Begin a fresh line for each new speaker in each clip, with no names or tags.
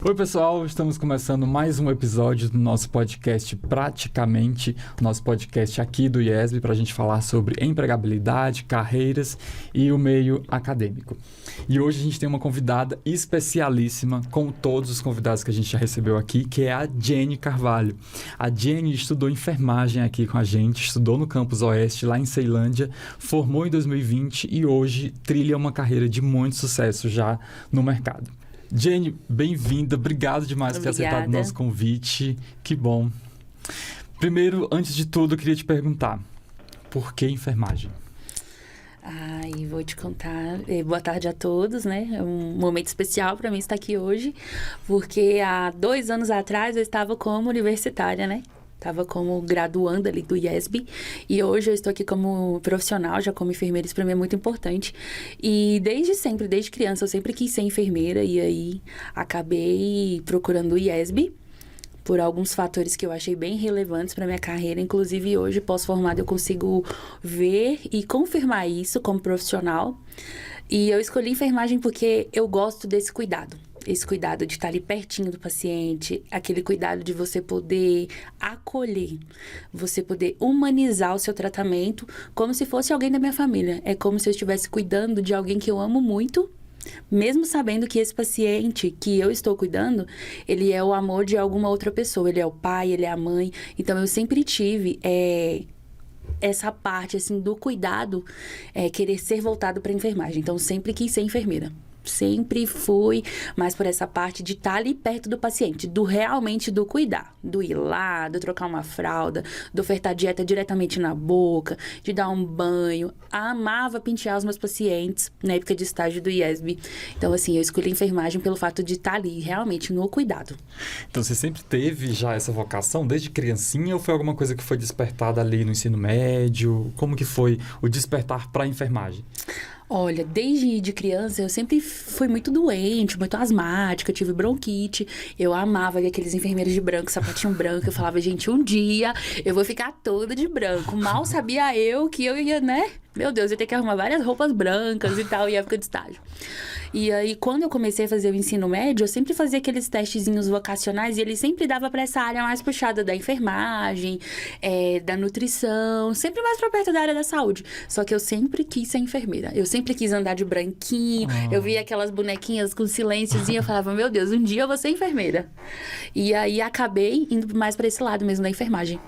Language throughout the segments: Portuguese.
Oi pessoal, estamos começando mais um episódio do nosso podcast Praticamente, nosso podcast aqui do IESB, para a gente falar sobre empregabilidade, carreiras e o meio acadêmico. E hoje a gente tem uma convidada especialíssima, como todos os convidados que a gente já recebeu aqui, que é a Jenny Carvalho. A Jenny estudou enfermagem aqui com a gente, estudou no Campus Oeste, lá em Ceilândia, formou em 2020 e hoje trilha uma carreira de muito sucesso já no mercado. Jenny, bem-vinda. Obrigado demais por ter aceitado o nosso convite. Que bom. Primeiro, antes de tudo, eu queria te perguntar, por que enfermagem?
Vou te contar. Boa tarde a todos, né? É um momento especial para mim estar aqui hoje, porque há 2 anos atrás eu estava como universitária, né? Estava como graduanda ali do IESB e hoje eu estou aqui como profissional, já como enfermeira. Isso para mim é muito importante. E desde sempre, desde criança, eu sempre quis ser enfermeira e aí acabei procurando o IESB por alguns fatores que eu achei bem relevantes para minha carreira. Inclusive, hoje, pós-formada, eu consigo ver e confirmar isso como profissional. E eu escolhi enfermagem porque eu gosto desse cuidado. Esse cuidado de estar ali pertinho do paciente, aquele cuidado de você poder acolher, você poder humanizar o seu tratamento como se fosse alguém da minha família. É como se eu estivesse cuidando de alguém que eu amo muito, mesmo sabendo que esse paciente que eu estou cuidando, ele é o amor de alguma outra pessoa, ele é o pai, ele é a mãe. Então, eu sempre tive essa parte, assim, do cuidado, querer ser voltado para a enfermagem. Então, sempre quis ser enfermeira. Sempre fui mais por essa parte de estar ali perto do paciente, realmente do cuidar, do ir lá, do trocar uma fralda, do ofertar dieta diretamente na boca, de dar um banho. Amava pentear os meus pacientes na época de estágio do IESB. Então, assim, eu escolhi enfermagem pelo fato de estar ali realmente no cuidado.
Então, você sempre teve já essa vocação desde criancinha ou foi alguma coisa que foi despertada ali no ensino médio? Como que foi o despertar para a enfermagem?
Olha, desde de criança eu sempre fui muito doente, muito asmática, tive bronquite. Eu amava ver aqueles enfermeiros de branco, sapatinho branco. Eu falava, gente, um dia eu vou ficar toda de branco. Mal sabia eu que eu ia, né? Meu Deus, eu ia ter que arrumar várias roupas brancas e tal, em época de estágio. E aí, quando eu comecei a fazer o ensino médio, eu sempre fazia aqueles testezinhos vocacionais e ele sempre dava para essa área mais puxada da enfermagem, da nutrição, sempre mais pra perto da área da saúde. Só que eu sempre quis ser enfermeira. Eu sempre quis andar de branquinho, eu via aquelas bonequinhas com silênciozinho, eu falava, meu Deus, um dia eu vou ser enfermeira. E aí, acabei indo mais para esse lado mesmo da enfermagem.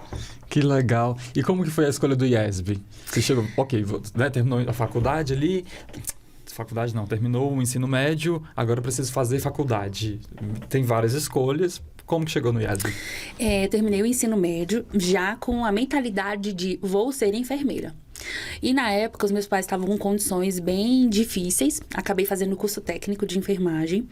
Que legal. E como que foi a escolha do IESB? Você chegou, terminou a faculdade ali... Faculdade não, terminou o ensino médio, agora eu preciso fazer faculdade. Tem várias escolhas. Como que chegou no IESB?
Eu terminei o ensino médio já com a mentalidade de vou ser enfermeira. E na época, os meus pais estavam com condições bem difíceis. Acabei fazendo curso técnico de enfermagem.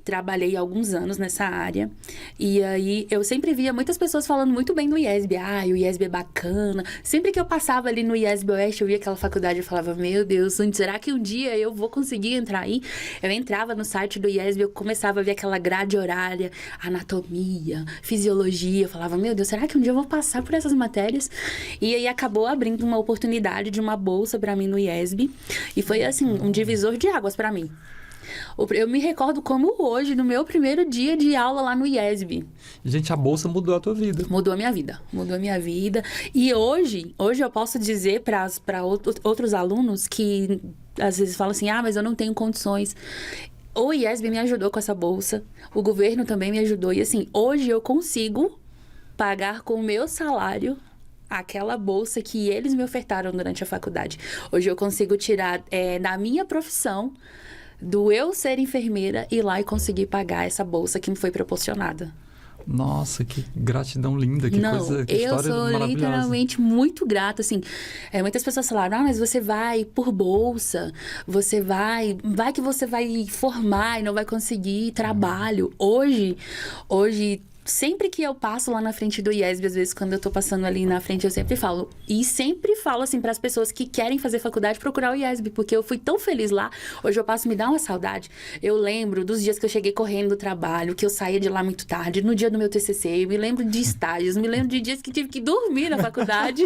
Trabalhei alguns anos nessa área. E aí, eu sempre via muitas pessoas falando muito bem do IESB. O IESB é bacana. Sempre que eu passava ali no IESB Oeste, eu via aquela faculdade e falava, meu Deus, será que um dia eu vou conseguir entrar aí? Eu entrava no site do IESB, eu começava a ver aquela grade horária, anatomia, fisiologia. Eu falava, meu Deus, será que um dia eu vou passar por essas matérias? E aí, acabou abrindo uma oportunidade de uma bolsa para mim no IESB. E foi, assim, um divisor de águas para mim. Eu me recordo como hoje, no meu primeiro dia de aula lá no IESB.
Gente, a bolsa mudou a tua vida.
Mudou a minha vida. E hoje eu posso dizer para outros alunos que às vezes falam assim, mas eu não tenho condições. O IESB me ajudou com essa bolsa, o governo também me ajudou. E assim, hoje eu consigo pagar com o meu salário aquela bolsa que eles me ofertaram durante a faculdade. Hoje eu consigo tirar da minha profissão, do eu ser enfermeira, ir lá e conseguir pagar essa bolsa que me foi proporcionada.
Nossa, que gratidão linda, que história
eu sou
maravilhosa.
Literalmente muito grata, assim. Muitas pessoas falaram, mas você vai por bolsa, você vai que você vai formar e não vai conseguir trabalho. Hoje, sempre que eu passo lá na frente do IESB, às vezes quando eu tô passando ali na frente, eu sempre falo. E sempre falo, assim, pras pessoas que querem fazer faculdade, procurar o IESB, porque eu fui tão feliz lá. Hoje eu passo, me dá uma saudade. Eu lembro dos dias que eu cheguei correndo do trabalho, que eu saía de lá muito tarde, no dia do meu TCC, eu me lembro de estágios, me lembro de dias que tive que dormir na faculdade.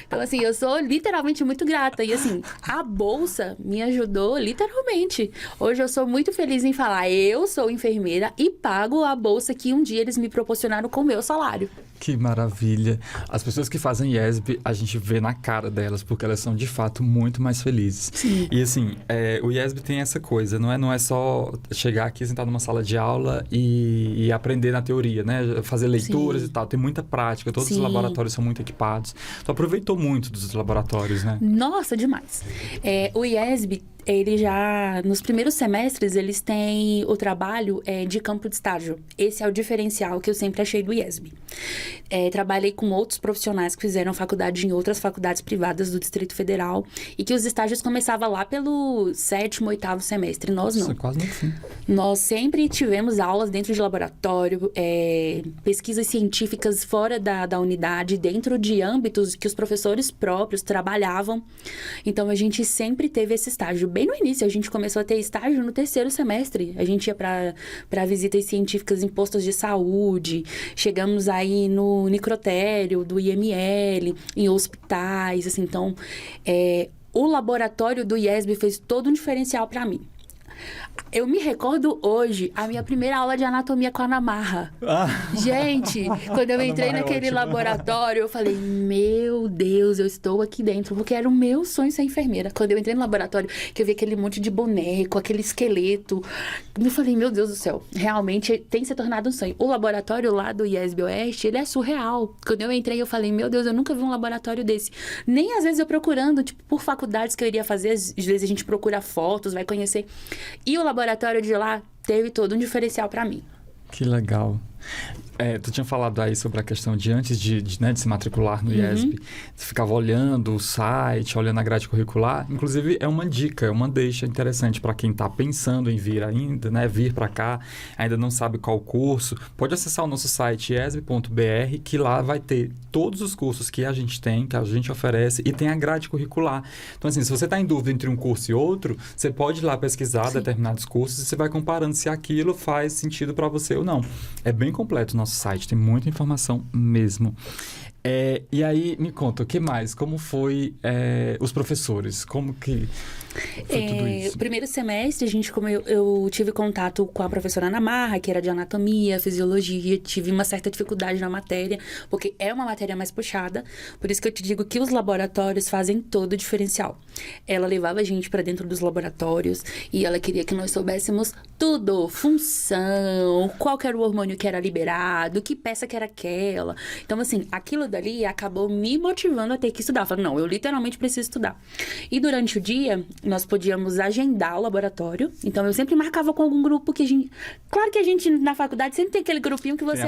Então, assim, eu sou literalmente muito grata. E, assim, a bolsa me ajudou literalmente. Hoje eu sou muito feliz em falar, eu sou enfermeira e pago a bolsa que um dia eles me proporcionaram com o meu salário.
Que maravilha. As pessoas que fazem IESB, a gente vê na cara delas, porque elas são, de fato, muito mais felizes.
Sim.
E, assim, o IESB tem essa coisa, não é só chegar aqui, sentar numa sala de aula e aprender na teoria, né? Fazer leituras
Sim.
e tal. Tem muita prática, todos os
Sim.
laboratórios são muito equipados. Tu aproveitou muito dos laboratórios, né?
Nossa, demais. O IESB, ele já, nos primeiros semestres, eles têm o trabalho de campo de estágio. Esse é o diferencial que eu sempre achei do IESB. Trabalhei com outros profissionais que fizeram faculdade em outras faculdades privadas do Distrito Federal e que os estágios começavam lá pelo 7º, 8º semestre. Nós não.
Nossa, quase no fim.
Nós sempre tivemos aulas dentro de laboratório, pesquisas científicas fora da unidade, dentro de âmbitos que os professores próprios trabalhavam. Então, a gente sempre teve esse estágio. Bem no início, a gente começou a ter estágio no 3º semestre. A gente ia para visitas científicas em postos de saúde, chegamos aí no necrotério do IML, em hospitais, assim. Então, o laboratório do IESB fez todo um diferencial para mim. Eu me recordo hoje, a minha primeira aula de anatomia com a Ana Marra. Gente, quando eu entrei naquele laboratório, eu falei, meu Deus, eu estou aqui dentro, porque era o meu sonho ser enfermeira. Quando eu entrei no laboratório, que eu vi aquele monte de boneco, aquele esqueleto, eu falei, meu Deus do céu, realmente tem se tornado um sonho. O laboratório lá do IESB Oeste, ele é surreal. Quando eu entrei, eu falei, meu Deus, eu nunca vi um laboratório desse. Nem às vezes eu procurando, tipo, por faculdades que eu iria fazer, às vezes a gente procura fotos, vai conhecer. E o laboratório de lá teve todo um diferencial para mim.
Que legal. Tu tinha falado aí sobre a questão de antes de se matricular no IESB, você ficava olhando o site, olhando a grade curricular. Inclusive, é uma dica, é uma deixa interessante para quem está pensando em vir ainda, né? Vir para cá, ainda não sabe qual curso. Pode acessar o nosso site iesb.br, que lá vai ter todos os cursos que a gente tem, que a gente oferece, e tem a grade curricular. Então, assim, se você está em dúvida entre um curso e outro, você pode ir lá pesquisar determinados cursos e você vai comparando se aquilo faz sentido para você ou não. É bem completo o nosso site, tem muita informação mesmo. E aí, me conta, o que mais? Como foi os professores? Como que foi tudo isso?
O primeiro semestre, eu tive contato com a professora Ana Marra, que era de anatomia, fisiologia, tive uma certa dificuldade na matéria, porque é uma matéria mais puxada, por isso que eu te digo que os laboratórios fazem todo o diferencial. Ela levava a gente para dentro dos laboratórios e ela queria que nós soubéssemos tudo, função, qual que era o hormônio que era liberado, que peça que era aquela. Então, assim, aquilo dali acabou me motivando a ter que estudar. Eu falei, não, eu literalmente preciso estudar. E durante o dia, nós podíamos agendar o laboratório. Então, eu sempre marcava com algum grupo que a gente... Claro que a gente, na faculdade, sempre tem aquele grupinho que você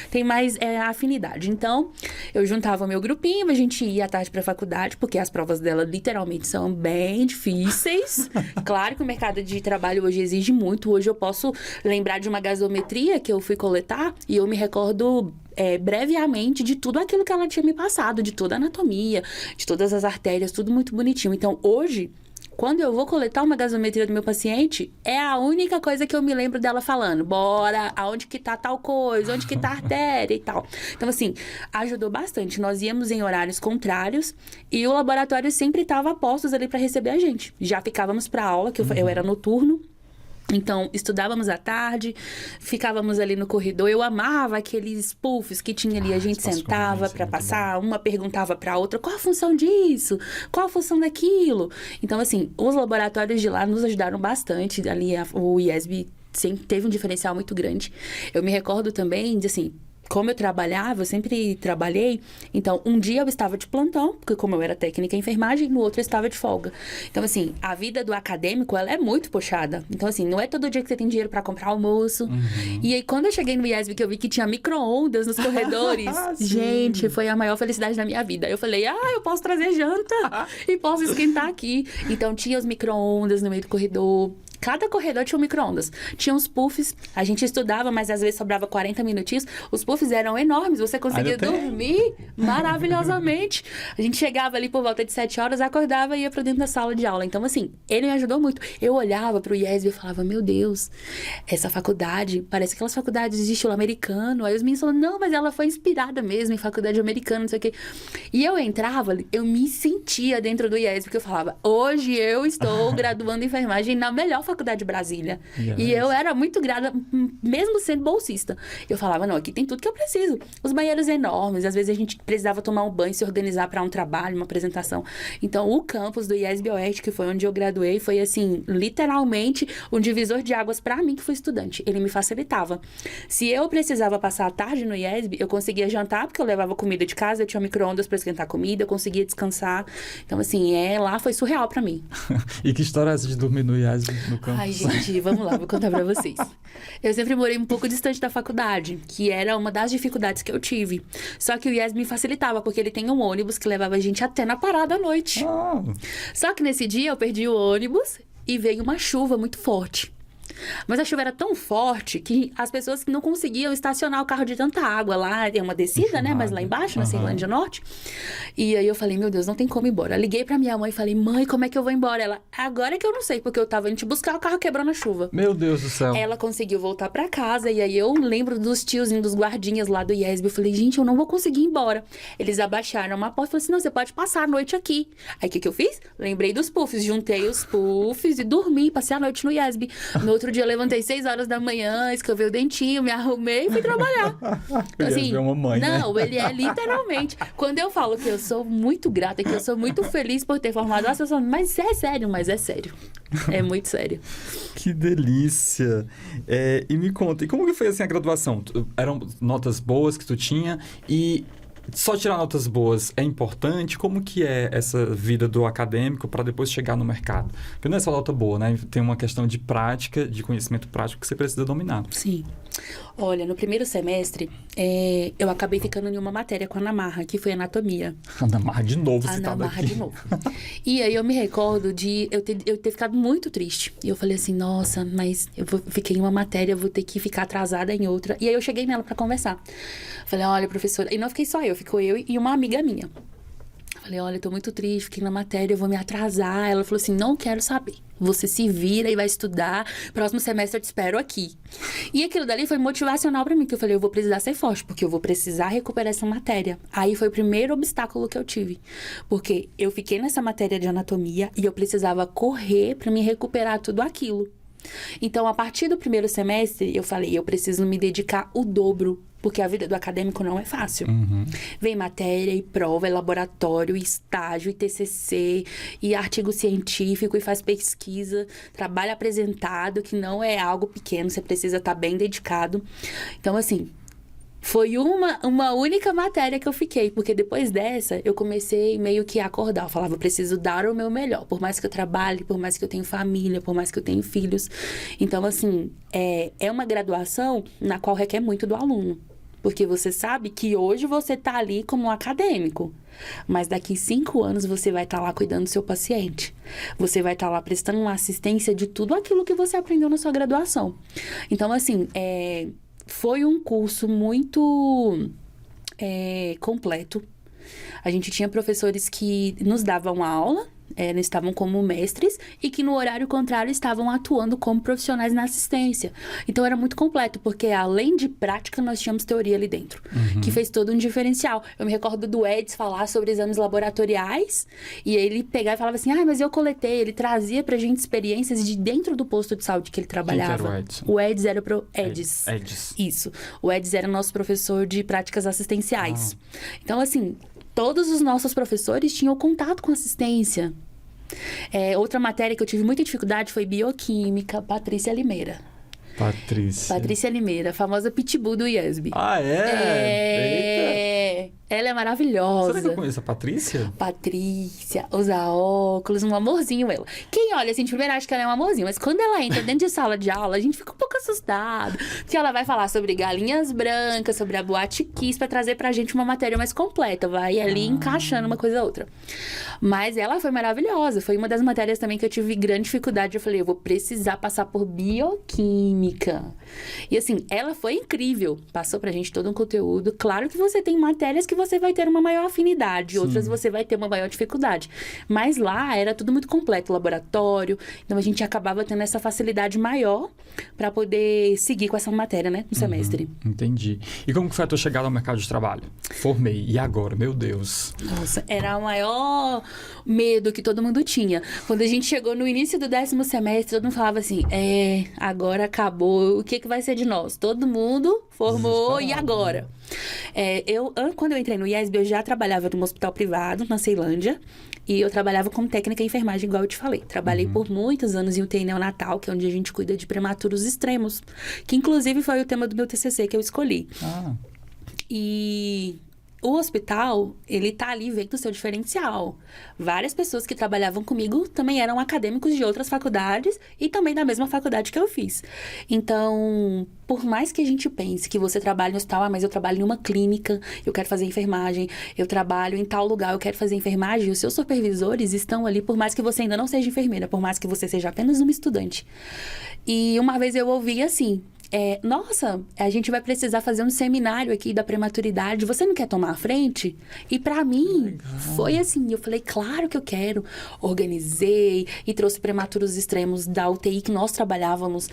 tem mais afinidade. Então, eu juntava o meu grupinho, a gente ia à tarde pra faculdade, porque as provas dela, literalmente, são bem difíceis. Claro que o mercado de trabalho hoje exige muito. Hoje eu posso lembrar de uma gasometria que eu fui coletar e eu me recordo... brevemente de tudo aquilo que ela tinha me passado, de toda a anatomia, de todas as artérias, tudo muito bonitinho. Então, hoje, quando eu vou coletar uma gasometria do meu paciente, é a única coisa que eu me lembro dela falando. Bora, aonde que tá tal coisa, onde que tá a artéria e tal. Então, assim, ajudou bastante. Nós íamos em horários contrários e o laboratório sempre estava a postos ali para receber a gente. Já ficávamos para aula, que eu era noturno. Então, estudávamos à tarde, ficávamos ali no corredor. Eu amava aqueles puffs que tinha ali. A gente sentava para passar, uma perguntava para a outra, qual a função disso? Qual a função daquilo? Então, assim, os laboratórios de lá nos ajudaram bastante. Ali, o IESB sempre teve um diferencial muito grande. Eu me recordo também de, assim... Como eu trabalhava, eu sempre trabalhei, então um dia eu estava de plantão, porque como eu era técnica em enfermagem, no outro eu estava de folga. Então, assim, a vida do acadêmico, ela é muito puxada. Então, assim, não é todo dia que você tem dinheiro para comprar almoço. E aí, quando eu cheguei no IESB, que eu vi que tinha micro-ondas nos corredores, gente, foi a maior felicidade da minha vida. Eu falei, eu posso trazer janta e posso esquentar aqui. Então, tinha os micro-ondas no meio do corredor. Cada corredor tinha um micro-ondas. Tinha uns puffs, a gente estudava, mas às vezes sobrava 40 minutinhos. Os puffs eram enormes, você conseguia dormir maravilhosamente. A gente chegava ali por volta de 7 horas, acordava e ia pra dentro da sala de aula. Então, assim, ele me ajudou muito. Eu olhava pro IESB e falava, meu Deus, essa faculdade, parece aquelas faculdades de estilo americano. Aí os meninos falavam, não, mas ela foi inspirada mesmo em faculdade americana, não sei o quê. E eu entrava, eu me sentia dentro do IESB, porque eu falava, hoje eu estou graduando em enfermagem na melhor faculdade de Brasília.
Yes.
E eu era muito grata, mesmo sendo bolsista. Eu falava, não, aqui tem tudo que eu preciso. Os banheiros enormes, às vezes a gente precisava tomar um banho, se organizar para um trabalho, uma apresentação. Então, o campus do IESB Oeste, que foi onde eu graduei, foi assim, literalmente um divisor de águas para mim que fui estudante. Ele me facilitava. Se eu precisava passar a tarde no IESB, eu conseguia jantar, porque eu levava comida de casa, eu tinha micro-ondas para esquentar comida, eu conseguia descansar. Então, assim, lá foi surreal para mim.
E que história é essa de dormir no IESB, no campus?
Ai, gente, vamos lá, vou contar pra vocês. Eu sempre morei um pouco distante da faculdade, que era uma das dificuldades que eu tive. Só que o IESB me facilitava, porque ele tem um ônibus que levava a gente até na parada à noite.
Ah.
Só que nesse dia eu perdi o ônibus e veio uma chuva muito forte. Mas a chuva era tão forte que as pessoas não conseguiam estacionar o carro de tanta água. Lá tem uma descida, né? Mas lá embaixo, na Ceilândia Norte. E aí eu falei, meu Deus, não tem como ir embora. Eu liguei pra minha mãe e falei, mãe, como é que eu vou embora? Ela, agora é que eu não sei, porque eu tava indo te buscar, o carro quebrou na chuva.
Meu Deus do céu.
Ela conseguiu voltar pra casa, e aí eu lembro dos tiozinhos, dos guardinhas lá do IESB. Eu falei, gente, eu não vou conseguir ir embora. Eles abaixaram uma porta e falaram assim, não, você pode passar a noite aqui. Aí o que eu fiz? Lembrei dos puffs, juntei os puffs e dormi, passei a noite no IESB. No outro dia eu levantei 6 horas da manhã, escovei o dentinho, me arrumei e fui trabalhar. Então, assim,
é uma mãe,
não,
né?
ele é literalmente. Quando eu falo que eu sou muito grata, que eu sou muito feliz por ter formado, as pessoas falam, mas é sério, mas é sério. É muito sério.
Que delícia! E me conta, e como que foi assim a graduação? Eram notas boas que tu tinha e só tirar notas boas é importante? Como que é essa vida do acadêmico para depois chegar no mercado? Porque não é só nota boa, né? Tem uma questão de prática, de conhecimento prático que você precisa dominar.
Sim. Olha, no primeiro semestre, eu acabei ficando em uma matéria com a Ana Marra, que foi anatomia.
Ana Marra de novo
Ana
citada
Marra
aqui.
de novo. E aí eu me recordo de eu ter ficado muito triste. E eu falei assim, nossa, mas fiquei em uma matéria, eu vou ter que ficar atrasada em outra. E aí eu cheguei nela para conversar. Falei, olha, professora... E não fiquei só eu, ficou eu e uma amiga minha. Falei, olha, eu tô muito triste, fiquei na matéria, eu vou me atrasar. Ela falou assim, não quero saber. Você se vira e vai estudar. Próximo semestre eu te espero aqui. E aquilo dali foi motivacional pra mim, que eu falei, eu vou precisar ser forte, porque eu vou precisar recuperar essa matéria. Aí foi o primeiro obstáculo que eu tive. Porque eu fiquei nessa matéria de anatomia e eu precisava correr pra me recuperar tudo aquilo. Então, a partir do primeiro semestre, eu falei, eu preciso me dedicar o dobro, porque a vida do acadêmico não é fácil. Vem matéria e prova, e laboratório, e estágio, e TCC, e artigo científico, e faz pesquisa, trabalho apresentado, que não é algo pequeno, você precisa estar bem dedicado. Então, assim... Foi uma única matéria que eu fiquei, porque depois dessa, eu comecei meio que a acordar. Eu falava, eu preciso dar o meu melhor, por mais que eu trabalhe, por mais que eu tenha família, por mais que eu tenha filhos. Então, assim, é uma graduação na qual requer muito do aluno. Porque você sabe que hoje você tá ali como um acadêmico, mas daqui 5 anos você vai estar lá cuidando do seu paciente. Você vai estar lá prestando uma assistência de tudo aquilo que você aprendeu na sua graduação. Então, assim, foi um curso muito completo. A gente tinha professores que nos davam aula, eles estavam como mestres, e que no horário contrário estavam atuando como profissionais na assistência. Então era muito completo, porque além de prática, nós tínhamos teoria ali dentro, que fez todo um diferencial. Eu me recordo do Eds falar sobre exames laboratoriais, e ele pegava e falava assim, mas eu coletei. Ele trazia pra gente experiências de dentro do posto de saúde que ele trabalhava.
Quem que era o Eds?
O Eds era Eds.
Eds.
Isso. O Eds era nosso professor de práticas assistenciais. Então, assim, todos os nossos professores tinham contato com assistência. Outra matéria que eu tive muita dificuldade foi bioquímica, Patrícia Limeira. Patrícia Limeira, a famosa pitbull do IESB.
Ah, é? Eita.
Ela é maravilhosa.
Será que eu conheço a Patrícia?
Patrícia, usa óculos, um amorzinho ela. Quem olha assim de primeira acha que ela é um amorzinho, mas quando ela entra dentro de sala de aula, a gente fica um pouco assustado. Porque ela vai falar sobre galinhas brancas, sobre a Boate Kiss, pra trazer pra gente uma matéria mais completa. Vai ali encaixando uma coisa a outra. Mas ela foi maravilhosa. Foi uma das matérias também que eu tive grande dificuldade. Eu falei, eu vou precisar passar por bioquímica. E assim, ela foi incrível. Passou pra gente todo um conteúdo. Claro que você tem matérias que você vai ter uma maior afinidade, outras você vai ter uma maior dificuldade. Mas lá era tudo muito completo, laboratório, então a gente acabava tendo essa facilidade maior para poder seguir com essa matéria, né, no semestre.
Entendi. E como que foi a tua chegada ao mercado de trabalho? Formei. E agora? Meu Deus.
Nossa, era o maior medo que todo mundo tinha. Quando a gente chegou no início do 10º semestre, todo mundo falava assim, agora acabou, o que vai ser de nós? Todo mundo formou, e agora? Quando eu entrei no IESB, eu já trabalhava num hospital privado, na Ceilândia, e eu trabalhava como técnica em enfermagem, igual eu te falei. Trabalhei por muitos anos em UTI neonatal, que é onde a gente cuida de prematuros extremos, que inclusive foi o tema do meu TCC que eu escolhi. E o hospital, ele tá ali vendo o seu diferencial. Várias pessoas que trabalhavam comigo também eram acadêmicos de outras faculdades e também da mesma faculdade que eu fiz. Então, por mais que a gente pense que você trabalha no hospital, mas eu trabalho em uma clínica, eu quero fazer enfermagem, eu trabalho em tal lugar, eu quero fazer enfermagem, os seus supervisores estão ali, por mais que você ainda não seja enfermeira, por mais que você seja apenas uma estudante. E uma vez eu ouvi assim, nossa, a gente vai precisar fazer um seminário aqui da prematuridade, você não quer tomar a frente? E pra mim, foi assim, eu falei, claro que eu quero. Organizei e trouxe prematuros extremos da UTI que nós trabalhávamos.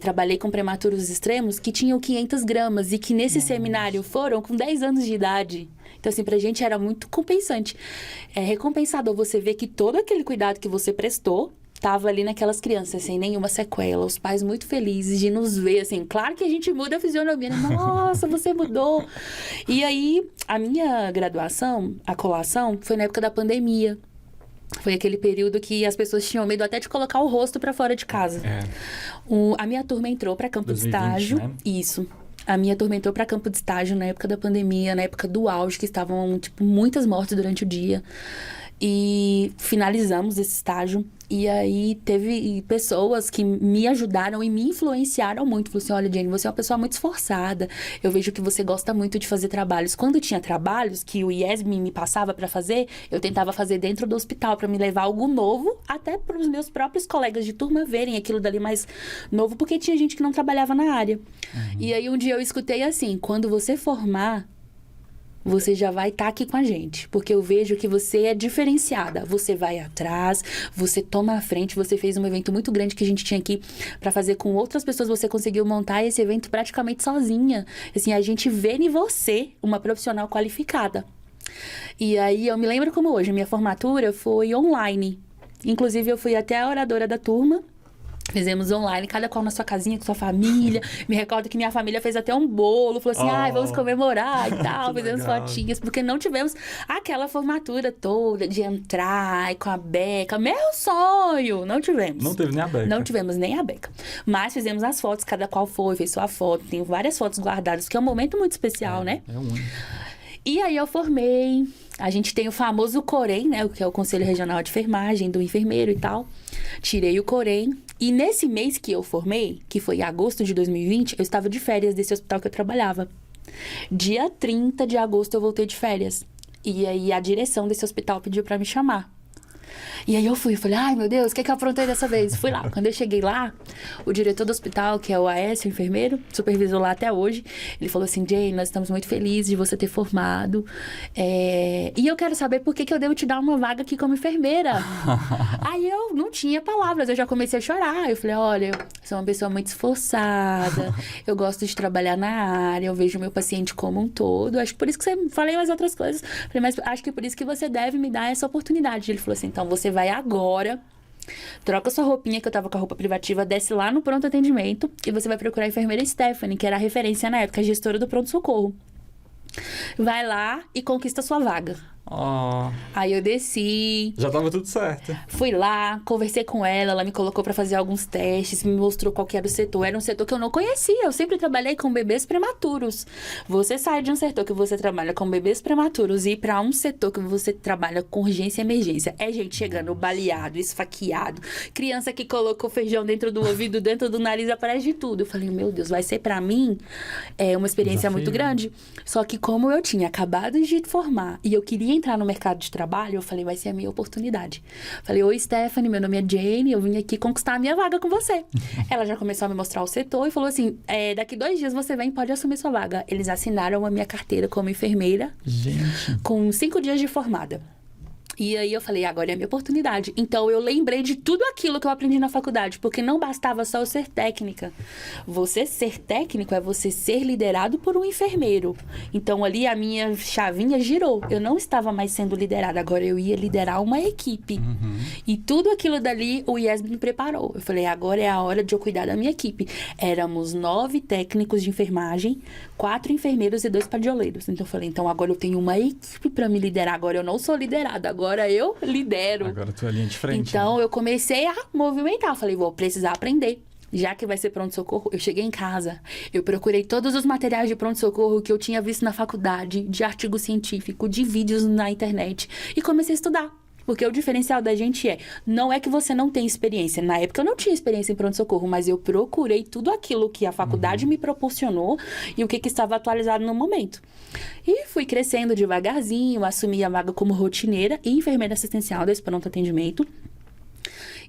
Trabalhei com prematuros extremos que tinham 500 gramas e que nesse seminário foram com 10 anos de idade. Então, assim, pra gente era muito compensante. É recompensador você ver que todo aquele cuidado que você prestou tava ali naquelas crianças, sem nenhuma sequela, os pais muito felizes de nos ver, assim, claro que a gente muda a fisionomia, né? Nossa, você mudou! E aí, a minha graduação, a colação, foi na época da pandemia. Foi aquele período que as pessoas tinham medo até de colocar o rosto pra fora de casa. A minha turma entrou pra campo 2020, de estágio. Né? Isso. A minha turma entrou pra campo de estágio na época da pandemia, na época do auge, que estavam, muitas mortes durante o dia. E finalizamos esse estágio. E aí teve pessoas que me ajudaram e me influenciaram muito. Falaram assim, olha, Jane, você é uma pessoa muito esforçada. Eu vejo que você gosta muito de fazer trabalhos. Quando tinha trabalhos que o IESB me passava para fazer, eu tentava fazer dentro do hospital para me levar algo novo, até para os meus próprios colegas de turma verem aquilo dali mais novo, porque tinha gente que não trabalhava na área. E aí um dia eu escutei assim, quando você formar, você já vai estar aqui com a gente, porque eu vejo que você é diferenciada. Você vai atrás, você toma a frente, você fez um evento muito grande que a gente tinha aqui para fazer com outras pessoas, você conseguiu montar esse evento praticamente sozinha. Assim, a gente vê em você uma profissional qualificada. E aí, eu me lembro como hoje, minha formatura foi online. Inclusive, eu fui até a oradora da turma. Fizemos online, cada qual na sua casinha, com sua família. Me recordo que minha família fez até um bolo. Falou assim, vamos comemorar e tal. Fizemos fotinhas, porque não tivemos aquela formatura toda de entrar com a beca. Meu sonho! Não tivemos.
Não teve nem a beca.
Não tivemos nem a beca. Mas fizemos as fotos, cada qual fez sua foto. Tenho várias fotos guardadas, que é um momento muito especial, né?
É único.
E aí eu formei. A gente tem o famoso Corém, né? Que é o Conselho Regional de Enfermagem, do enfermeiro e tal. Tirei o Corém. E nesse mês que eu formei, que foi em agosto de 2020, eu estava de férias desse hospital que eu trabalhava. Dia 30 de agosto eu voltei de férias. E aí a direção desse hospital pediu pra me chamar. E aí eu falei, ai meu Deus, o que eu aprontei dessa vez? Fui lá. Quando eu cheguei lá, o diretor do hospital, que é o Aécio, o enfermeiro, supervisor lá até hoje, ele falou assim, Jane, nós estamos muito felizes de você ter formado. E eu quero saber por que eu devo te dar uma vaga aqui como enfermeira. Aí eu não tinha palavras, eu já comecei a chorar. Eu falei, olha, eu sou uma pessoa muito esforçada, eu gosto de trabalhar na área, eu vejo o meu paciente como um todo. Acho que por isso que você... Falei mais outras coisas. Falei, mas acho que por isso que você deve me dar essa oportunidade. Ele falou assim, então você vai agora, troca sua roupinha, que eu tava com a roupa privativa, desce lá no pronto atendimento e você vai procurar a enfermeira Stephanie, que era a referência na época, a gestora do pronto-socorro. Vai lá e conquista sua vaga.
Ó,
Aí eu desci,
já tava tudo certo.
fui lá, conversei com ela me colocou pra fazer alguns testes, me mostrou qual que era o setor. Era um setor que eu não conhecia, eu sempre trabalhei com bebês prematuros. Você sai de um setor que você trabalha com bebês prematuros e ir pra um setor que você trabalha com urgência e emergência. É gente chegando baleado, esfaqueado, criança que colocou feijão dentro do ouvido, dentro do nariz, aparece de tudo. Eu falei, meu Deus, vai ser pra mim uma experiência muito grande. Só que como eu tinha acabado de formar e eu queria entrar no mercado de trabalho, eu falei, vai ser a minha oportunidade. Falei, oi Stephanie, meu nome é Jane, eu vim aqui conquistar a minha vaga com você. Ela já começou a me mostrar o setor e falou assim, daqui 2 dias você vem, pode assumir sua vaga. Eles assinaram a minha carteira como enfermeira,
Gente.
com 5 dias de formada. E aí eu falei, agora é a minha oportunidade. Então eu lembrei de tudo aquilo que eu aprendi na faculdade, porque não bastava só eu ser técnica. Você ser técnico é você ser liderado por um enfermeiro. Então ali a minha chavinha girou. Eu não estava mais sendo liderada, agora eu ia liderar uma equipe. E tudo aquilo dali o IESB me preparou. Eu falei, agora é a hora de eu cuidar da minha equipe. Éramos 9 técnicos de enfermagem, 4 enfermeiros e 2 padioleiros. Então eu falei, então agora eu tenho uma equipe para me liderar. Agora eu não sou liderada, agora eu lidero.
Agora tu é a linha de frente.
Então, eu comecei a movimentar. Eu falei, vou precisar aprender. Já que vai ser pronto-socorro, eu cheguei em casa, eu procurei todos os materiais de pronto-socorro que eu tinha visto na faculdade, de artigo científico, de vídeos na internet, e comecei a estudar. Porque o diferencial da gente não é que você não tem experiência. Na época eu não tinha experiência em pronto-socorro, mas eu procurei tudo aquilo que a faculdade me proporcionou e o que estava atualizado no momento. E fui crescendo devagarzinho, assumi a vaga como rotineira e enfermeira assistencial desse pronto atendimento.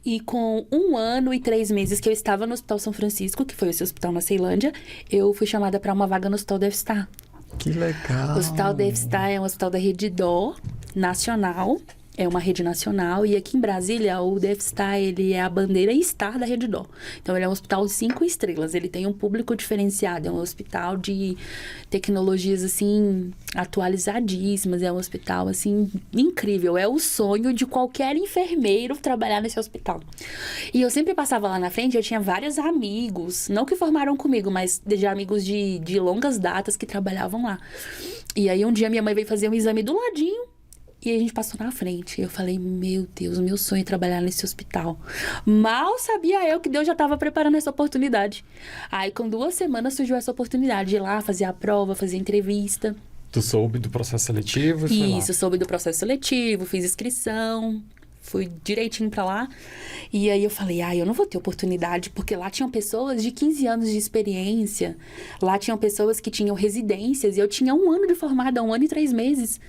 E com 1 ano e 3 meses que eu estava no Hospital São Francisco, que foi esse hospital na Ceilândia, eu fui chamada para uma vaga no Hospital DFSTAR.
Que legal.
O Hospital DFSTAR é um hospital da rede DO nacional. É uma rede nacional e aqui em Brasília o DFSTAR, ele é a bandeira Star da rede DO. Então ele é um hospital 5 estrelas, ele tem um público diferenciado, é um hospital de tecnologias assim atualizadíssimas, é um hospital assim incrível, é o sonho de qualquer enfermeiro trabalhar nesse hospital. E eu sempre passava lá na frente, eu tinha vários amigos, não que formaram comigo, mas de amigos de longas datas que trabalhavam lá. E aí um dia minha mãe veio fazer um exame do ladinho, e a gente passou na frente. Eu falei, meu Deus, meu sonho é trabalhar nesse hospital. Mal sabia eu que Deus já estava preparando essa oportunidade. Aí, com 2 semanas, surgiu essa oportunidade de ir lá fazer a prova, fazer a entrevista.
Tu soube do processo seletivo e foi lá.
Isso, soube do processo seletivo, fiz inscrição, fui direitinho pra lá. E aí eu falei, eu não vou ter oportunidade, porque lá tinham pessoas de 15 anos de experiência, lá tinham pessoas que tinham residências, e eu tinha 1 ano de formada, 1 ano e 3 meses.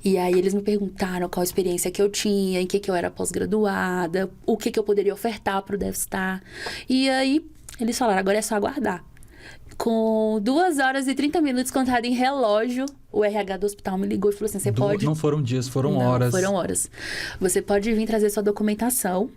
E aí eles me perguntaram qual a experiência que eu tinha, em que eu era pós-graduada, o que eu poderia ofertar pro DFSTAR. E aí eles falaram, agora é só aguardar. Com 2 horas e 30 minutos contado em relógio, o RH do hospital me ligou e falou assim, você pode...
Não foram dias, foram
Não,
horas.
foram horas. Você pode vir trazer sua documentação.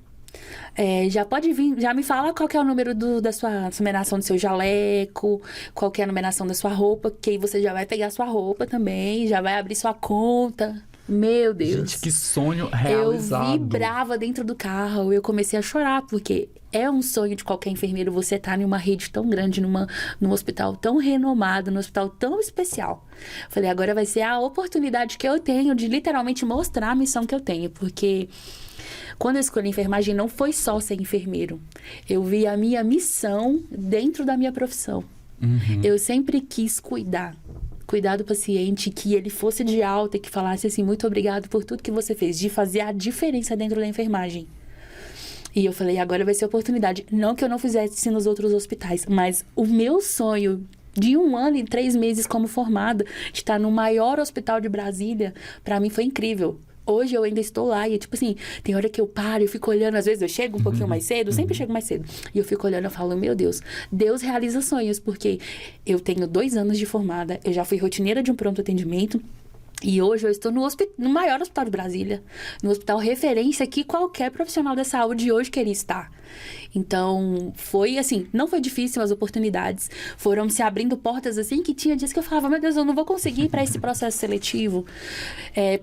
Já pode vir, já me fala qual que é o número da sua numeração do seu jaleco, qual que é a numeração da sua roupa, que aí você já vai pegar sua roupa também, já vai abrir sua conta. Meu Deus.
Gente, que sonho realizado.
Eu vibrava dentro do carro, eu comecei a chorar, porque é um sonho de qualquer enfermeiro você estar em uma rede tão grande, num hospital tão renomado, num hospital tão especial. Falei, agora vai ser a oportunidade que eu tenho de literalmente mostrar a missão que eu tenho, porque quando eu escolhi enfermagem não foi só ser enfermeiro. Eu vi a minha missão dentro da minha profissão. Eu sempre quis cuidar do paciente, que ele fosse de alta e que falasse assim, muito obrigado por tudo que você fez, de fazer a diferença dentro da enfermagem. E eu falei, agora vai ser a oportunidade. Não que eu não fizesse nos outros hospitais, mas o meu sonho de 1 ano e 3 meses como formada, de estar no maior hospital de Brasília, pra mim foi incrível. Hoje eu ainda estou lá e, tipo assim, tem hora que eu paro, eu fico olhando, às vezes eu chego um pouquinho mais cedo, sempre chego mais cedo. E eu fico olhando e falo, meu Deus, Deus realiza sonhos, porque eu tenho 2 anos de formada, eu já fui rotineira de um pronto atendimento, e hoje eu estou no maior hospital de Brasília, no hospital referência que qualquer profissional da saúde hoje queria estar. Então, foi assim, não foi difícil as oportunidades, foram se abrindo portas assim, que tinha dias que eu falava, meu Deus, eu não vou conseguir ir para esse processo seletivo.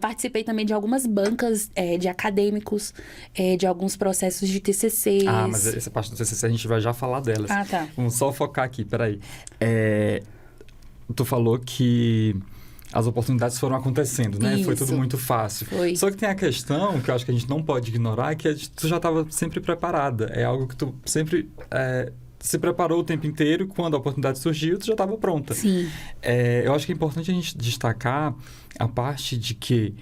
Participei também de algumas bancas de acadêmicos, de alguns processos de TCCs.
Mas essa parte do TCC a gente vai já falar delas.
Tá.
Vamos só focar aqui, peraí. Tu falou que as oportunidades foram acontecendo, né? Foi tudo
Isso.
muito fácil.
Foi.
Só que tem a questão, que eu acho que a gente não pode ignorar, que é de tu já estava sempre preparada. É algo que tu sempre se preparou o tempo inteiro e quando a oportunidade surgiu, tu já estava pronta.
Sim.
Eu acho que é importante a gente destacar a parte de que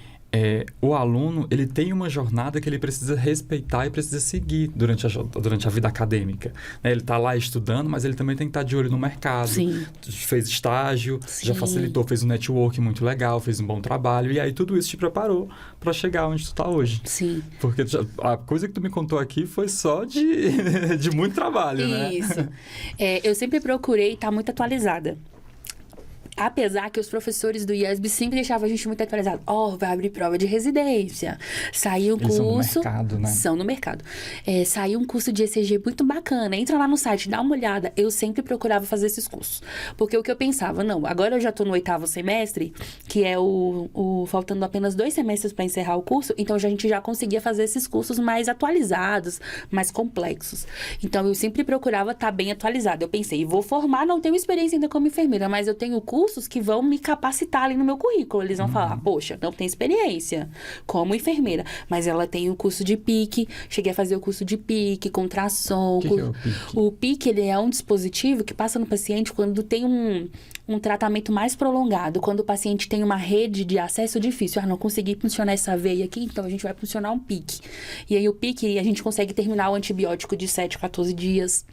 o aluno, ele tem uma jornada que ele precisa respeitar e precisa seguir durante a vida acadêmica, né? Ele está lá estudando, mas ele também tem que estar de olho no mercado.
Sim.
Fez estágio, já
Sim.
facilitou, fez um network muito legal, fez um bom trabalho, e aí tudo isso te preparou para chegar onde tu está hoje.
Sim.
Porque a coisa que tu me contou aqui foi só de muito trabalho, né?
Isso. Eu sempre procurei estar muito atualizada. Apesar que os professores do IESB sempre deixavam a gente muito atualizado. Vai abrir prova de residência. Saiu um
Eles
curso...
são no mercado, né?
São no mercado. Saiu um curso de ECG muito bacana. Entra lá no site, dá uma olhada. Eu sempre procurava fazer esses cursos. Porque o que eu pensava, não, agora eu já tô no 8º semestre, que é faltando apenas 2 semestres para encerrar o curso, então a gente já conseguia fazer esses cursos mais atualizados, mais complexos. Então eu sempre procurava estar bem atualizada. Eu pensei, vou formar, não tenho experiência ainda como enfermeira, mas eu tenho cursos que vão me capacitar ali no meu currículo. Eles vão falar, poxa, não tem experiência como enfermeira, mas ela tem o curso de PIC, cheguei a fazer o curso de PIC, contração.
O que é o PIC?
O PIC, ele é um dispositivo que passa no paciente quando tem um tratamento mais prolongado, quando o paciente tem uma rede de acesso difícil. Não consegui funcionar essa veia aqui, então a gente vai funcionar um PIC. E aí o PIC, a gente consegue terminar o antibiótico de 7 a 14 dias.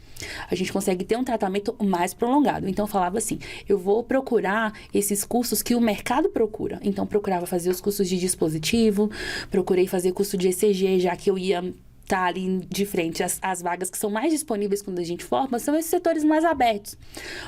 A gente consegue ter um tratamento mais prolongado. Então, eu falava assim, eu vou procurar esses cursos que o mercado procura. Então, procurava fazer os cursos de dispositivo, procurei fazer curso de ECG, já que eu ia estar ali de frente. As vagas que são mais disponíveis quando a gente forma são esses setores mais abertos.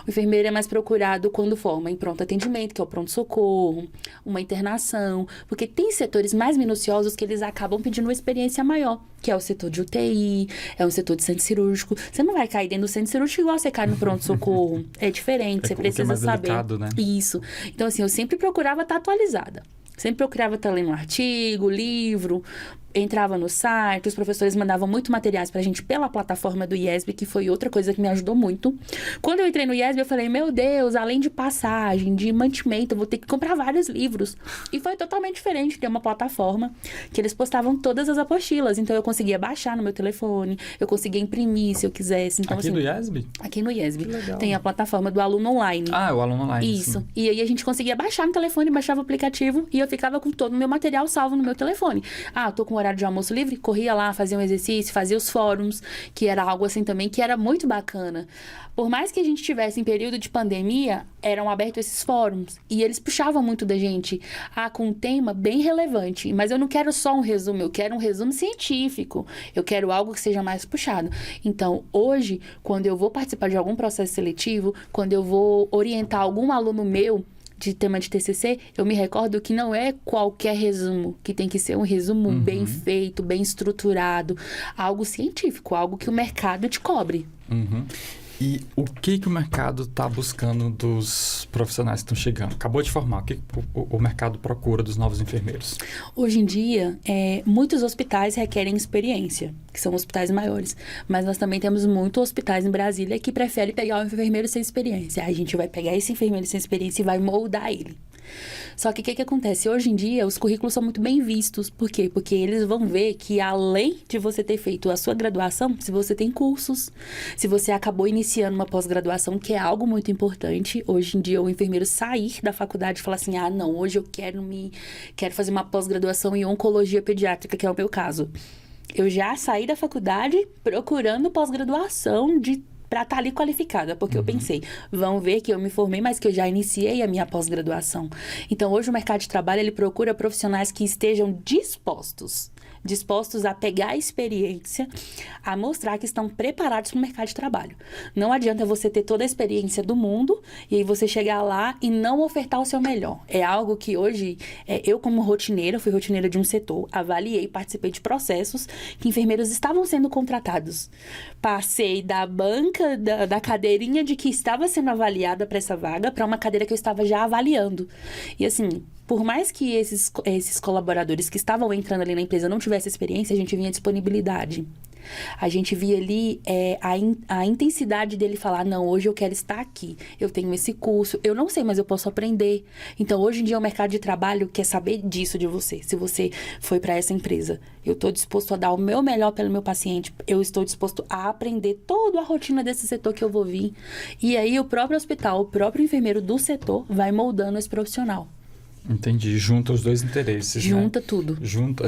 O enfermeiro é mais procurado quando forma em pronto atendimento, que é o pronto-socorro, uma internação, porque tem setores mais minuciosos que eles acabam pedindo uma experiência maior, que é o setor de UTI, é um setor de centro cirúrgico. Você não vai cair dentro do centro cirúrgico igual você cai no pronto-socorro. É diferente, você precisa
mais
saber.
Delicado, né?
Isso. Então, assim, eu sempre procurava estar atualizada. Sempre procurava estar lendo um artigo, livro, entrava no site, os professores mandavam muito materiais pra gente pela plataforma do IESB, que foi outra coisa que me ajudou muito. Quando eu entrei no IESB, eu falei, meu Deus, além de passagem, de mantimento, eu vou ter que comprar vários livros. E foi totalmente diferente, tem uma plataforma que eles postavam todas as apostilas, então eu conseguia baixar no meu telefone, eu conseguia imprimir se eu quisesse. Então,
Aqui
assim,
no IESB?
Aqui no IESB.
Que legal.
Tem a plataforma do aluno online.
O aluno online.
Isso.
Sim.
E aí a gente conseguia baixar no telefone, baixava o aplicativo e eu ficava com todo o meu material salvo no meu telefone. Tô com horário de almoço livre, corria lá, fazia um exercício, fazia os fóruns, que era algo assim também que era muito bacana. Por mais que a gente tivesse em período de pandemia, eram abertos esses fóruns e eles puxavam muito da gente com um tema bem relevante. Mas eu não quero só um resumo, eu quero um resumo científico. Eu quero algo que seja mais puxado. Então, hoje, quando eu vou participar de algum processo seletivo, quando eu vou orientar algum aluno meu de tema de TCC, eu me recordo que não é qualquer resumo, que tem que ser um resumo bem feito, bem estruturado, algo científico, algo que o mercado te cobre.
E o que o mercado está buscando dos profissionais que estão chegando? Acabou de formar, o que o mercado procura dos novos enfermeiros?
Hoje em dia, muitos hospitais requerem experiência, que são hospitais maiores. Mas nós também temos muitos hospitais em Brasília que preferem pegar o enfermeiro sem experiência. A gente vai pegar esse enfermeiro sem experiência e vai moldar ele. Só que o que acontece? Hoje em dia, os currículos são muito bem vistos. Por quê? Porque eles vão ver que, além de você ter feito a sua graduação, se você tem cursos, se você acabou iniciando uma pós-graduação, que é algo muito importante. Hoje em dia, o enfermeiro sair da faculdade e falar assim, não, hoje eu quero fazer uma pós-graduação em oncologia pediátrica, que é o meu caso. Eu já saí da faculdade procurando pós-graduação para estar ali qualificada, porque eu pensei, vão ver que eu me formei, mas que eu já iniciei a minha pós-graduação. Então, hoje o mercado de trabalho, ele procura profissionais que estejam dispostos a pegar a experiência, a mostrar que estão preparados para o mercado de trabalho. Não adianta você ter toda a experiência do mundo e aí você chegar lá e não ofertar o seu melhor. É algo que hoje, eu como rotineira, fui rotineira de um setor, avaliei, participei de processos que enfermeiros estavam sendo contratados. Passei da banca, da cadeirinha de que estava sendo avaliada para essa vaga, para uma cadeira que eu estava já avaliando. E assim, por mais que esses colaboradores que estavam entrando ali na empresa não tivessem experiência, a gente vinha disponibilidade. A gente via ali a intensidade dele falar, não, hoje eu quero estar aqui, eu tenho esse curso, eu não sei, mas eu posso aprender. Então, hoje em dia, o mercado de trabalho quer saber disso de você. Se você foi para essa empresa, eu estou disposto a dar o meu melhor pelo meu paciente, eu estou disposto a aprender toda a rotina desse setor que eu vou vir. E aí, o próprio hospital, o próprio enfermeiro do setor vai moldando esse profissional.
Entendi. Junta os dois interesses,
Junta
né?
tudo.
Junta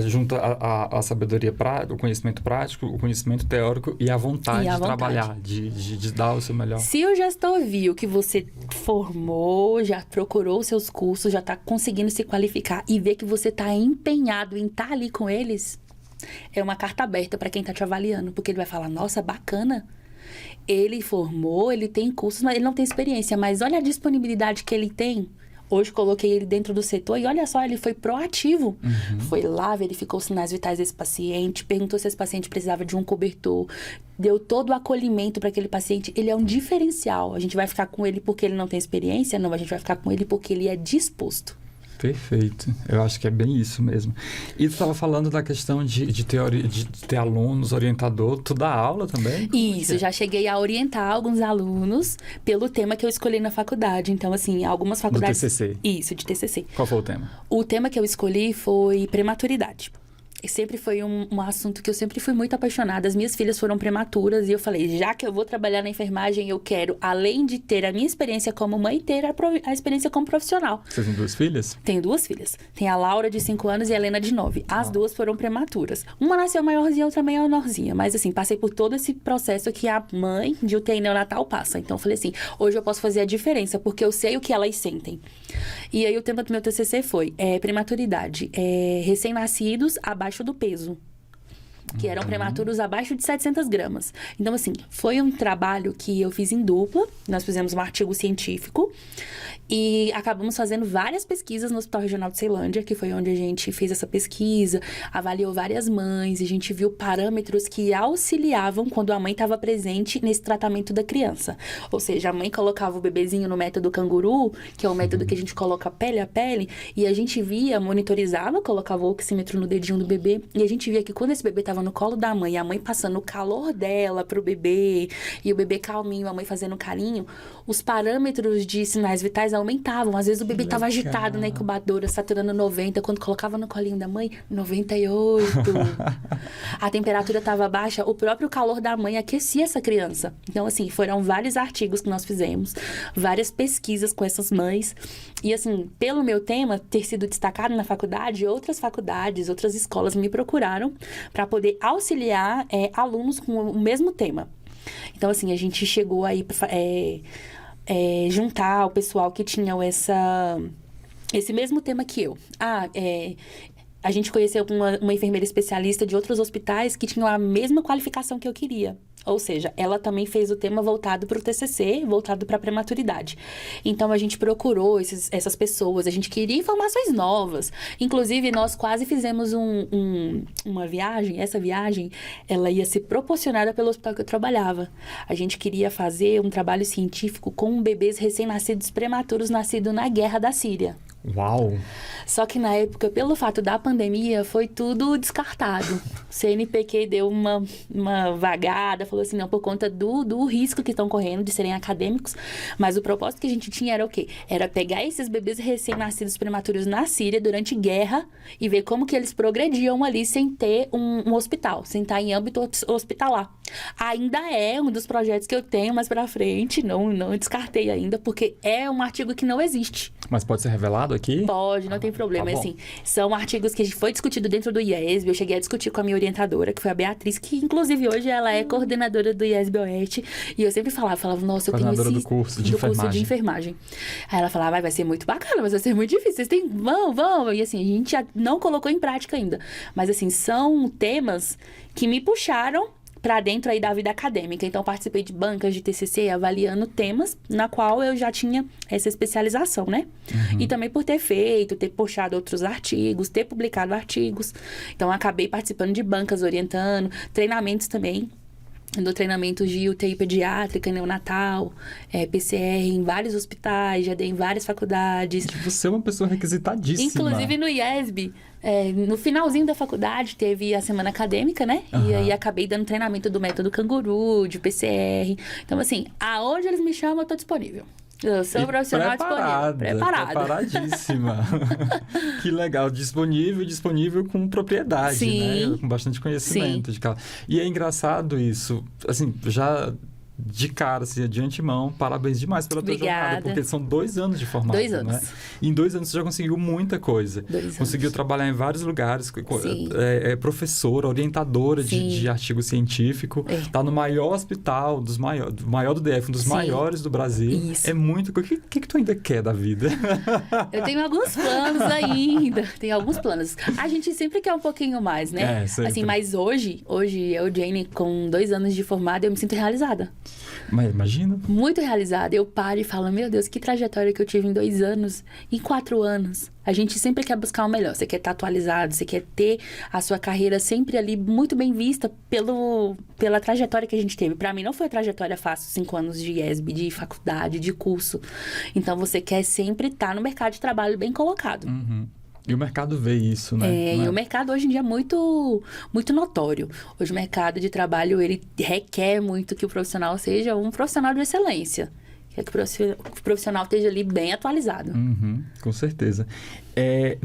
a sabedoria prática, o conhecimento prático, o conhecimento teórico e a vontade de trabalhar, de dar o seu melhor.
Se o gestor viu que você formou, já procurou os seus cursos, já está conseguindo se qualificar e vê que você está empenhado em estar ali com eles, é uma carta aberta para quem está te avaliando, porque ele vai falar, nossa, bacana. Ele formou, ele tem cursos, mas ele não tem experiência, mas olha a disponibilidade que ele tem. Hoje coloquei ele dentro do setor e olha só, ele foi proativo. Foi lá, verificou os sinais vitais desse paciente, perguntou se esse paciente precisava de um cobertor, deu todo o acolhimento para aquele paciente. Ele é um diferencial. A gente vai ficar com ele porque ele não tem experiência? Não, a gente vai ficar com ele porque ele é disposto.
Perfeito. Eu acho que é bem isso mesmo. E tu estava falando da questão de ter alunos, orientador. Tu dá aula também?
Isso, já cheguei a orientar alguns alunos pelo tema que eu escolhi na faculdade. Então, assim, algumas faculdades...
Do TCC?
Isso, de TCC.
Qual foi o tema?
O tema que eu escolhi foi prematuridade. E sempre foi um assunto que eu sempre fui muito apaixonada. As minhas filhas foram prematuras e eu falei, já que eu vou trabalhar na enfermagem, eu quero, além de ter a minha experiência como mãe, ter a experiência como profissional.
Você tem 2 filhas?
Tenho 2 filhas. Tem a Laura, de 5 anos, e a Helena, de 9. As 2 foram prematuras. Uma nasceu maiorzinha, outra menorzinha. Mas, assim, passei por todo esse processo que a mãe de UTI neonatal passa. Então, eu falei assim, hoje eu posso fazer a diferença, porque eu sei o que elas sentem. E aí, o tema do meu TCC foi prematuridade. Recém-nascidos abaixo do peso. Que eram prematuros abaixo de 700 gramas. Então, assim, foi um trabalho que eu fiz em dupla. Nós fizemos um artigo científico. E acabamos fazendo várias pesquisas no Hospital Regional de Ceilândia, que foi onde a gente fez essa pesquisa, avaliou várias mães, e a gente viu parâmetros que auxiliavam quando a mãe estava presente nesse tratamento da criança. Ou seja, a mãe colocava o bebezinho no método canguru, que é o método que a gente coloca pele a pele, e a gente via, monitorizava, colocava o oxímetro no dedinho do bebê, e a gente via que quando esse bebê estava no colo da mãe, a mãe passando o calor dela pro bebê, e o bebê calminho, a mãe fazendo carinho, os parâmetros de sinais vitais aumentavam. Às vezes o bebê estava agitado na incubadora, saturando 90. Quando colocava no colinho da mãe, 98. A temperatura estava baixa, o próprio calor da mãe aquecia essa criança. Então, assim, foram vários artigos que nós fizemos, várias pesquisas com essas mães. E, assim, pelo meu tema ter sido destacado na faculdade, outras faculdades, outras escolas me procuraram para poder auxiliar alunos com o mesmo tema. Então, assim, a gente chegou aí juntar o pessoal que tinham esse mesmo tema que eu. A gente conheceu uma enfermeira especialista de outros hospitais que tinham a mesma qualificação que eu queria. Ou seja, ela também fez o tema voltado para o TCC, voltado para a prematuridade. Então, a gente procurou essas pessoas, a gente queria informações novas. Inclusive, nós quase fizemos uma viagem. Essa viagem, ela ia ser proporcionada pelo hospital que eu trabalhava. A gente queria fazer um trabalho científico com bebês recém-nascidos prematuros nascidos na guerra da Síria.
Uau!
Só que na época, pelo fato da pandemia, foi tudo descartado. O CNPq deu uma vagada, falou assim, não, por conta do risco que estão correndo de serem acadêmicos. Mas o propósito que a gente tinha era o quê? Era pegar esses bebês recém-nascidos prematuros na Síria durante guerra e ver como que eles progrediam ali sem ter um hospital, sem estar em âmbito hospitalar. Ainda é um dos projetos que eu tenho mais pra frente, não descartei ainda, porque é um artigo que não existe.
Mas pode ser revelado aqui?
Pode, não tem problema.
Tá
Assim, são artigos que foi discutido dentro do IESB. Eu cheguei a discutir com a minha orientadora, que foi a Beatriz, que inclusive hoje ela é coordenadora do IESB Oeste. E eu sempre falava, nossa, eu tenho esse...
do curso de
enfermagem. Aí ela falava, vai ser muito bacana, mas vai ser muito difícil. Vocês têm... Vão. E assim, a gente já não colocou em prática ainda. Mas assim, são temas que me puxaram para dentro aí da vida acadêmica. Então, participei de bancas de TCC avaliando temas na qual eu já tinha essa especialização, né? E também por ter puxado outros artigos, ter publicado artigos. Então, acabei participando de bancas, orientando, treinamentos também. Dou treinamentos de UTI pediátrica, neonatal, PCR em vários hospitais, já dei em várias faculdades.
Que você é uma pessoa requisitadíssima.
Inclusive no IESB, no finalzinho da faculdade, teve a semana acadêmica, né? E aí acabei dando treinamento do método canguru, de PCR. Então, assim, aonde eles me chamam, eu tô disponível. Eu sou profissional disponível.
Preparadíssima. Que legal. Disponível com propriedade,
Sim.
né? Com bastante conhecimento.
Sim.
E é engraçado isso. Assim, já de cara, assim, de antemão, parabéns demais pela tua jornada. Porque são 2 anos de formato,
2 anos.
né? E em 2 anos você já conseguiu muita coisa.
2 anos.
Conseguiu trabalhar em vários lugares.
Sim.
Professora, orientadora de artigo científico. Tá no maior hospital, do maior do DF, um dos maiores do Brasil.
Isso.
É muito... O que tu ainda quer da vida?
Eu tenho alguns planos ainda. Tenho alguns planos. A gente sempre quer um pouquinho mais, né?
Sempre.
Assim, mas hoje eu, Jane, com 2 anos de formada, eu me sinto realizada.
Mas imagina.
Muito realizada. Eu paro e falo, meu Deus, que trajetória que eu tive em 2 anos, em 4 anos. A gente sempre quer buscar o melhor. Você quer estar atualizado, você quer ter a sua carreira sempre ali muito bem vista pela trajetória que a gente teve. Pra mim não foi uma trajetória fácil, 5 anos de IESB, de faculdade, de curso. Então você quer sempre estar no mercado de trabalho bem colocado.
Uhum. E o mercado vê isso, né?
E o mercado hoje em dia é muito, muito notório. Hoje o mercado de trabalho, ele requer muito que o profissional seja um profissional de excelência. Que o profissional esteja ali bem atualizado.
Uhum, com certeza.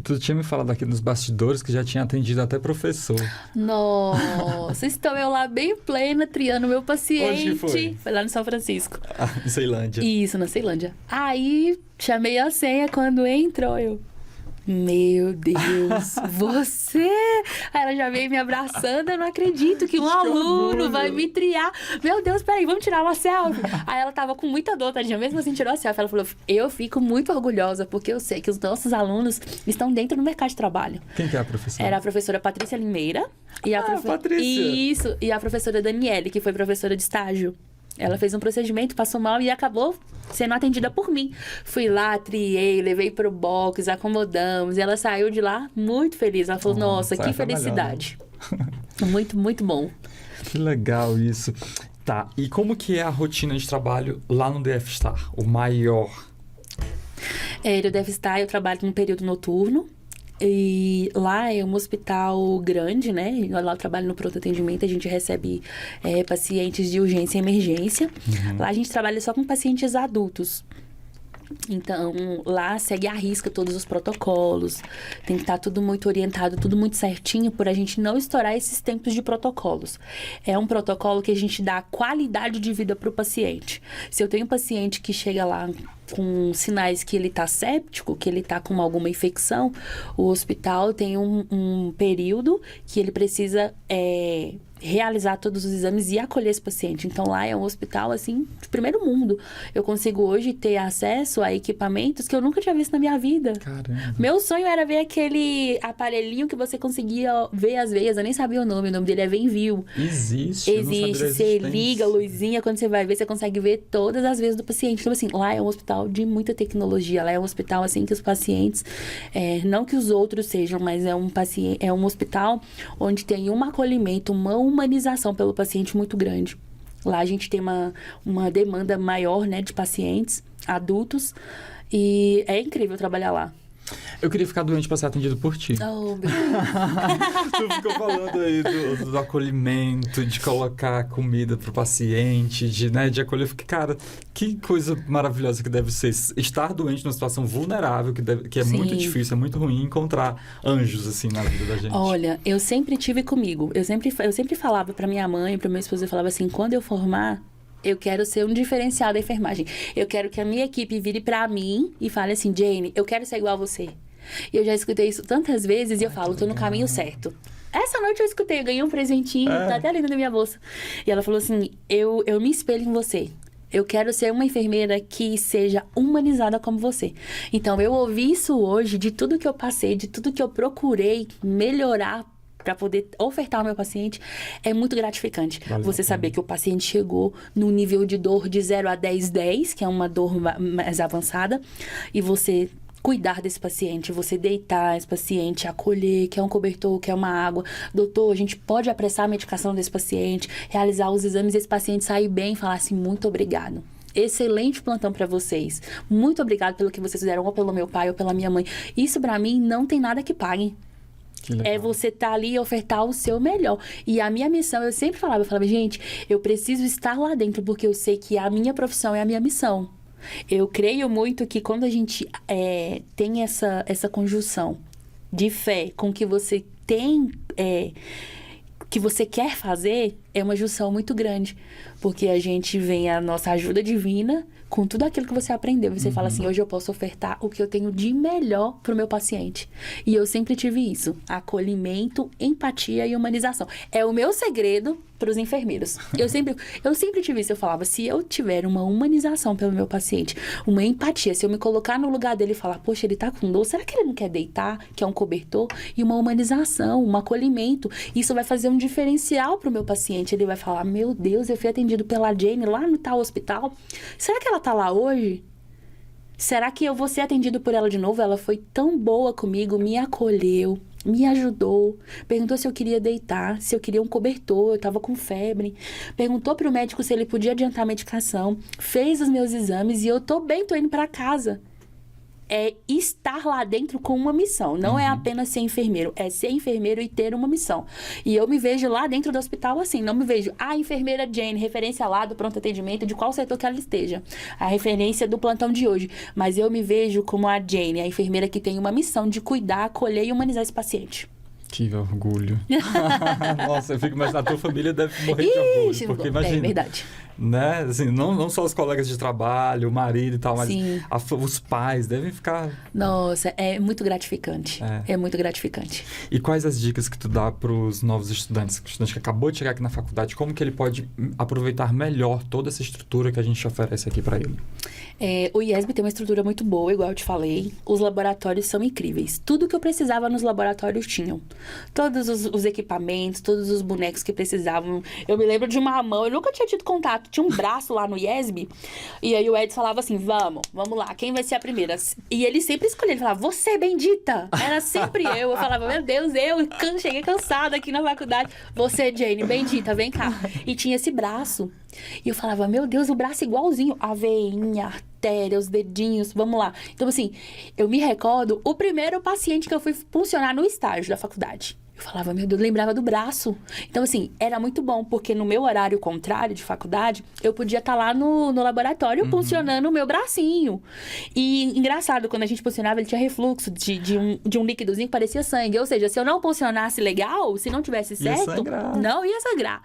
Tu tinha me falado aqui nos bastidores que já tinha atendido até professor.
Nossa, estou eu lá bem plena, triando meu paciente.
Onde foi?
Foi lá no São Francisco.
Em Ceilândia.
Isso, na Ceilândia. Aí, chamei a senha, quando entrou, eu... Meu Deus, você... Aí ela já veio me abraçando, eu não acredito que um aluno vai me triar. Meu Deus, peraí, vamos tirar uma selfie. Aí ela tava com muita dor, tadinha, mesmo assim tirou a selfie. Ela falou, eu fico muito orgulhosa, porque eu sei que os nossos alunos estão dentro do mercado de trabalho.
Quem que é a professora?
Era a professora Patrícia Limeira. E
Patrícia!
Isso, e a professora Daniele, que foi professora de estágio. Ela fez um procedimento, passou mal e acabou sendo atendida por mim. Fui lá, triei, levei pro box, acomodamos. E ela saiu de lá muito feliz. Ela falou, nossa, que felicidade. Muito, muito bom.
Que legal isso. Tá, e como que é a rotina de trabalho lá no DF Star? O maior?
No DF Star eu trabalho num período noturno. E lá é um hospital grande, né? Lá eu trabalho no pronto atendimento, a gente recebe pacientes de urgência e emergência. Uhum. Lá a gente trabalha só com pacientes adultos. Então, lá segue à risca todos os protocolos. Tem que estar tudo muito orientado, tudo muito certinho, por a gente não estourar esses tempos de protocolos. É um protocolo que a gente dá qualidade de vida para o paciente. Se eu tenho um paciente que chega lá com sinais que ele está séptico, que ele está com alguma infecção, o hospital tem um período que ele precisa realizar todos os exames e acolher esse paciente. Então, lá é um hospital, assim, de primeiro mundo. Eu consigo hoje ter acesso a equipamentos que eu nunca tinha visto na minha vida.
Caramba.
Meu sonho era ver aquele aparelhinho que você conseguia ver as veias. Eu nem sabia o nome dele é Venview.
Existe.
Você liga a luzinha, quando você vai ver, você consegue ver todas as veias do paciente. Então, assim, lá é um hospital de muita tecnologia. Lá é um hospital, assim, que os pacientes, não que os outros sejam, mas é um hospital onde tem um acolhimento, uma humanização pelo paciente muito grande. Lá a gente tem uma demanda maior, né, de pacientes adultos e é incrível trabalhar lá.
Eu queria ficar doente pra ser atendido por ti.
Oh, meu Deus.
Tu ficou falando aí do acolhimento, de colocar comida pro paciente, de acolher. Eu fiquei, cara, que coisa maravilhosa que deve ser estar doente numa situação vulnerável, que é
Sim.
muito difícil, é muito ruim encontrar anjos, assim, na vida da gente.
Olha, eu sempre tive comigo. Eu sempre falava pra minha mãe, pra minha esposa, eu falava assim, quando eu formar, eu quero ser um diferencial da enfermagem. Eu quero que a minha equipe vire pra mim e fale assim, Jane, eu quero ser igual a você. E eu já escutei isso tantas vezes e eu falo, tô no caminho certo. Essa noite eu escutei, eu ganhei um presentinho, tá até ali na minha bolsa. E ela falou assim, eu me espelho em você. Eu quero ser uma enfermeira que seja humanizada como você. Então, eu ouvi isso hoje, de tudo que eu passei, de tudo que eu procurei melhorar para poder ofertar ao meu paciente, é muito gratificante. Você saber que o paciente chegou no nível de dor de 0 a 10, que é uma dor mais avançada, e você cuidar desse paciente, você deitar esse paciente, acolher, quer um cobertor, quer uma água. Doutor, a gente pode apressar a medicação desse paciente, realizar os exames, esse paciente sair bem e falar assim, muito obrigado. Excelente plantão para vocês. Muito obrigado pelo que vocês fizeram, ou pelo meu pai, ou pela minha mãe. Isso para mim não tem nada que pague. É você estar ali e ofertar o seu melhor. E a minha missão, eu sempre falava, gente, eu preciso estar lá dentro, porque eu sei que a minha profissão é a minha missão. Eu creio muito que quando a gente tem essa conjunção de fé com o que você tem, que você quer fazer, é uma junção muito grande. Porque a gente vem a nossa ajuda divina com tudo aquilo que você aprendeu. Você fala assim, hoje eu posso ofertar o que eu tenho de melhor pro meu paciente. E eu sempre tive isso. Acolhimento, empatia e humanização. É o meu segredo pros enfermeiros. Eu sempre tive isso. Eu falava, se eu tiver uma humanização pelo meu paciente, uma empatia, se eu me colocar no lugar dele e falar, poxa, ele tá com dor, será que ele não quer deitar? Quer um cobertor? E uma humanização, um acolhimento. Isso vai fazer um diferencial pro meu paciente. Ele vai falar, meu Deus, eu fui atendido pela Jane lá no tal hospital. Será que ela tá lá hoje? Será que eu vou ser atendido por ela de novo? Ela foi tão boa comigo, me acolheu, me ajudou, perguntou se eu queria deitar, se eu queria um cobertor, eu tava com febre, perguntou pro médico se ele podia adiantar a medicação, fez os meus exames e eu tô bem, tô indo pra casa. É estar lá dentro com uma missão. Não é apenas ser enfermeiro. É ser enfermeiro e ter uma missão. E eu me vejo lá dentro do hospital assim. Não me vejo a enfermeira Jane, referência lá do pronto atendimento, de qual setor que ela esteja. A referência do plantão de hoje. Mas eu me vejo como a Jane, a enfermeira que tem uma missão de cuidar, acolher e humanizar esse paciente.
Que orgulho. Nossa, eu fico imaginando, a tua família deve morrer de orgulho. Porque imagina,
é verdade.
Né? Assim, não só os colegas de trabalho, o marido e tal, mas os pais devem ficar...
Nossa, é muito gratificante. É muito gratificante.
E quais as dicas que tu dá para os novos estudantes? O estudante que acabou de chegar aqui na faculdade, como que ele pode aproveitar melhor toda essa estrutura que a gente oferece aqui para ele?
O IESB tem uma estrutura muito boa, igual eu te falei. Os laboratórios são incríveis. Tudo que eu precisava nos laboratórios tinham. Todos os equipamentos, todos os bonecos que precisavam. Eu me lembro de uma mão, eu nunca tinha tido contato. Tinha um braço lá no IESB. E aí o Edson falava assim, vamos lá, quem vai ser a primeira? E ele sempre escolhia, ele falava, você, bendita! Era sempre eu. Eu falava, meu Deus, cheguei cansada aqui na faculdade. Você, Jane, bendita, vem cá. E tinha esse braço. E eu falava, meu Deus, o braço igualzinho. A veinha, a artéria, os dedinhos, vamos lá. Então, assim, eu me recordo o primeiro paciente que eu fui funcionar no estágio da faculdade. Eu falava, meu Deus, lembrava do braço. Então, assim, era muito bom, porque no meu horário contrário de faculdade, eu podia estar lá no laboratório funcionando o meu bracinho. E engraçado, quando a gente funcionava, ele tinha refluxo de um líquidozinho que parecia sangue. Ou seja, se eu não funcionasse legal, se não tivesse certo, não ia sangrar.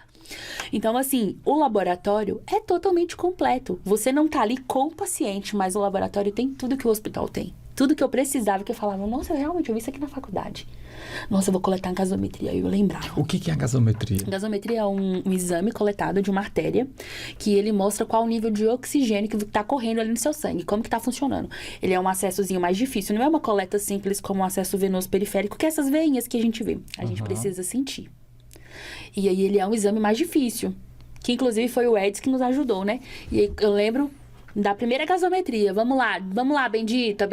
Então, assim, o laboratório é totalmente completo. Você não tá ali com o paciente, mas o laboratório tem tudo que o hospital tem. Tudo que eu precisava, que eu falava, nossa, eu vi isso aqui na faculdade. Nossa, eu vou coletar a gasometria. Aí eu lembrava.
O que é a gasometria?
A gasometria é um exame coletado de uma artéria, que ele mostra qual o nível de oxigênio que tá correndo ali no seu sangue, como que tá funcionando. Ele é um acessozinho mais difícil, não é uma coleta simples como o acesso venoso periférico, que é essas veinhas que a gente vê. A gente precisa sentir. E aí ele é um exame mais difícil, que inclusive foi o Edson que nos ajudou, né? E aí eu lembro da primeira gasometria. Vamos lá, bendita,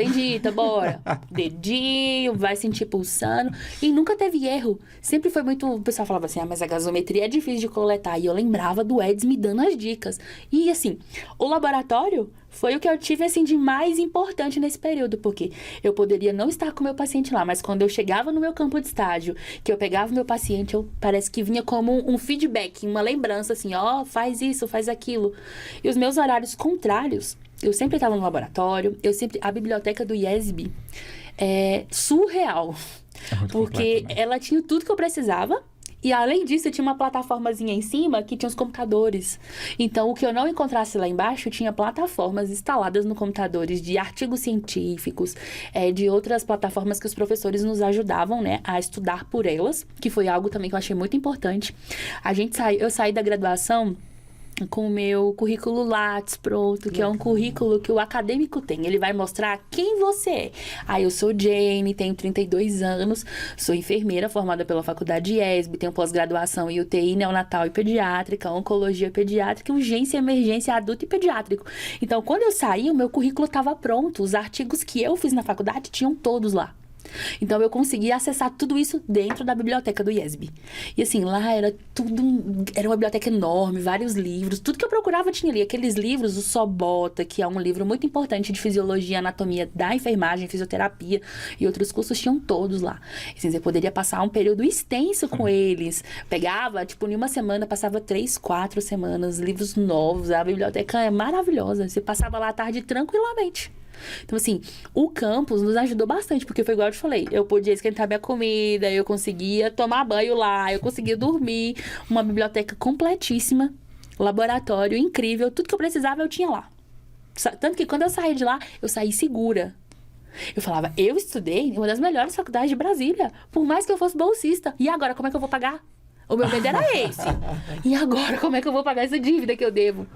bora. Dedinho, vai sentir pulsando. E nunca teve erro. Sempre foi muito... O pessoal falava assim, mas a gasometria é difícil de coletar. E eu lembrava do Edson me dando as dicas. E assim, o laboratório foi o que eu tive, assim, de mais importante nesse período. Porque eu poderia não estar com o meu paciente lá, mas quando eu chegava no meu campo de estágio, que eu pegava o meu paciente, parece que vinha como um feedback, uma lembrança, assim, faz isso, faz aquilo. E os meus horários contrários, eu sempre estava no laboratório, a biblioteca do IESB é surreal. Porque ela tinha tudo que eu precisava. E, além disso, tinha uma plataformazinha em cima que tinha os computadores. Então, o que eu não encontrasse lá embaixo, tinha plataformas instaladas no computadores de artigos científicos, de outras plataformas que os professores nos ajudavam, né, a estudar por elas, que foi algo também que eu achei muito importante. Eu saí da graduação com o meu currículo Lattes pronto, que é um currículo que o acadêmico tem. Ele vai mostrar quem você é. Eu sou Jane, tenho 32 anos, sou enfermeira formada pela Faculdade IESB, tenho pós-graduação em UTI neonatal e pediátrica, oncologia pediátrica, urgência, emergência adulto e pediátrico. Então, quando eu saí, o meu currículo estava pronto. Os artigos que eu fiz na faculdade tinham todos lá. Então, eu consegui acessar tudo isso dentro da biblioteca do IESB. E assim, lá era tudo... Era uma biblioteca enorme, vários livros. Tudo que eu procurava tinha ali. Aqueles livros, o Sobota, que é um livro muito importante de fisiologia e anatomia da enfermagem, fisioterapia e outros cursos, tinham todos lá. Assim, você poderia passar um período extenso com eles. Pegava, em uma semana, passava 3, 4 semanas, livros novos. A biblioteca é maravilhosa. Você passava lá à tarde tranquilamente. Então, assim, o campus nos ajudou bastante, porque foi igual eu te falei, eu podia esquentar minha comida, eu conseguia tomar banho lá, eu conseguia dormir, uma biblioteca completíssima, laboratório incrível, tudo que eu precisava eu tinha lá. Tanto que quando eu saí de lá, eu saí segura. Eu falava, eu estudei em uma das melhores faculdades de Brasília, por mais que eu fosse bolsista. E agora, como é que eu vou pagar? O meu medo era esse. E agora, como é que eu vou pagar essa dívida que eu devo?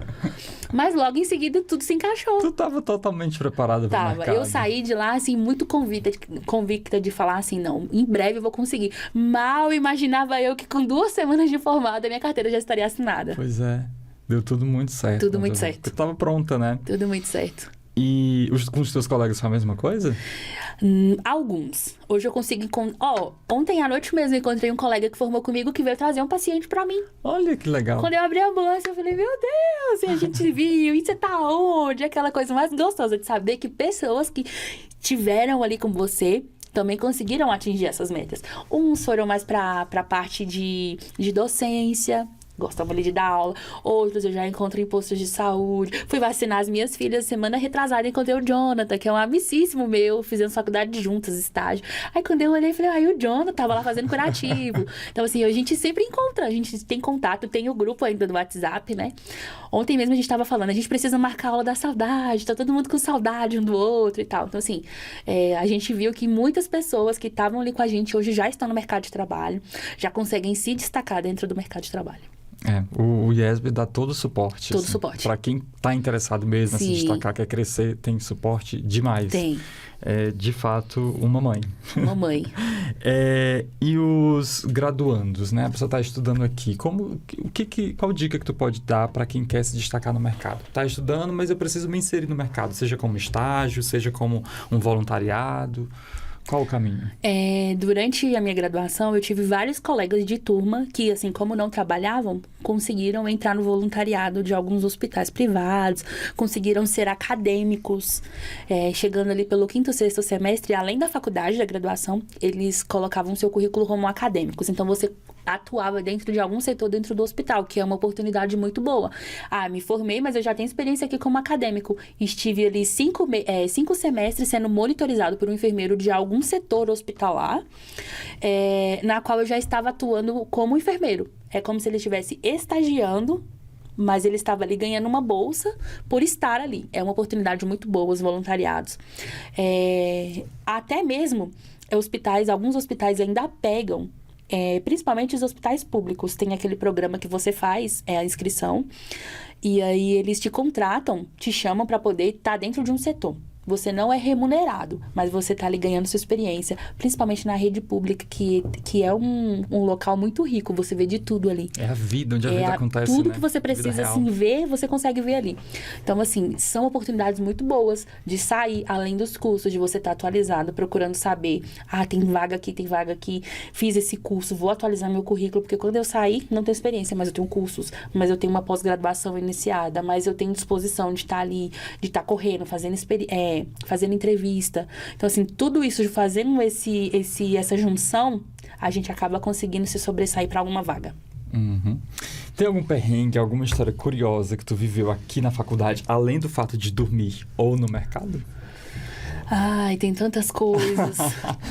Mas logo em seguida, tudo se encaixou.
Tu tava totalmente preparada para o mercado.
Eu saí de lá, assim, muito convicta de falar assim, não, em breve eu vou conseguir. Mal imaginava eu que com 2 semanas de formada, minha carteira já estaria assinada.
Pois é. Deu tudo muito certo.
Tudo muito certo.
Porque tu tava pronta, né?
Tudo muito certo.
E com os teus colegas foi a mesma coisa?
Alguns. Hoje eu consigo... Ontem à noite mesmo eu encontrei um colega que formou comigo que veio trazer um paciente pra mim.
Olha que legal.
Quando eu abri a bolsa, eu falei, meu Deus, e a gente viu, e você tá onde? Aquela coisa mais gostosa de saber que pessoas que tiveram ali com você também conseguiram atingir essas metas. Uns foram mais pra parte de docência, gostavam ali de dar aula. Outros eu já encontro em postos de saúde. Fui vacinar as minhas filhas semana retrasada. Encontrei o Jonathan, que é um amicíssimo meu. Fizemos faculdade juntas, estágio. Aí quando eu olhei, falei, o Jonathan tava lá fazendo curativo. Então assim, a gente sempre encontra. A gente tem contato, tem o grupo ainda do WhatsApp, né? Ontem mesmo a gente tava falando, a gente precisa marcar a aula da saudade. Tá todo mundo com saudade um do outro e tal. Então assim, a gente viu que muitas pessoas que estavam ali com a gente hoje já estão no mercado de trabalho. Já conseguem se destacar dentro do mercado de trabalho.
O IESB dá todo o suporte.
Todo o suporte.
Para quem está interessado mesmo em se destacar, quer crescer, tem suporte demais.
Tem.
É, de fato, uma mãe.
Uma mãe.
E os graduandos, né? A pessoa está estudando aqui. Qual dica que tu pode dar para quem quer se destacar no mercado? Está estudando, mas eu preciso me inserir no mercado. Seja como estágio, seja como um voluntariado. Qual o caminho?
Durante a minha graduação, eu tive vários colegas de turma que, assim, como não trabalhavam, conseguiram entrar no voluntariado de alguns hospitais privados, conseguiram ser acadêmicos, chegando ali pelo 5º, 6º semestre, além da faculdade, da graduação, eles colocavam seu currículo como acadêmicos. Então, você atuava dentro de algum setor dentro do hospital, que é uma oportunidade muito boa. Me formei, mas eu já tenho experiência aqui como acadêmico. Estive ali 5 semestres sendo monitorizado por um enfermeiro de algum setor hospitalar, na qual eu já estava atuando como enfermeiro. É como se ele estivesse estagiando, mas ele estava ali ganhando uma bolsa por estar ali. É uma oportunidade muito boa, os voluntariados. Até mesmo alguns hospitais ainda pegam, principalmente os hospitais públicos, tem aquele programa que você faz, a inscrição, e aí eles te contratam, te chamam para poder estar dentro de um setor. Você não é remunerado, mas você está ali ganhando sua experiência, principalmente na rede pública, que é um local muito rico, você vê de tudo ali.
É a vida, onde a vida acontece,
tudo que você precisa, assim, ver, você consegue ver ali. Então, assim, são oportunidades muito boas de sair, além dos cursos, de você estar atualizado, procurando saber, tem vaga aqui, fiz esse curso, vou atualizar meu currículo, porque quando eu sair, não tenho experiência, mas eu tenho cursos, mas eu tenho uma pós-graduação iniciada, mas eu tenho disposição de estar ali, de estar correndo, fazendo entrevista. Então, assim, tudo isso, fazendo essa junção, a gente acaba conseguindo se sobressair para alguma vaga.
Uhum. Tem algum perrengue, alguma história curiosa que tu viveu aqui na faculdade, além do fato de dormir ou no mercado?
Tem tantas coisas,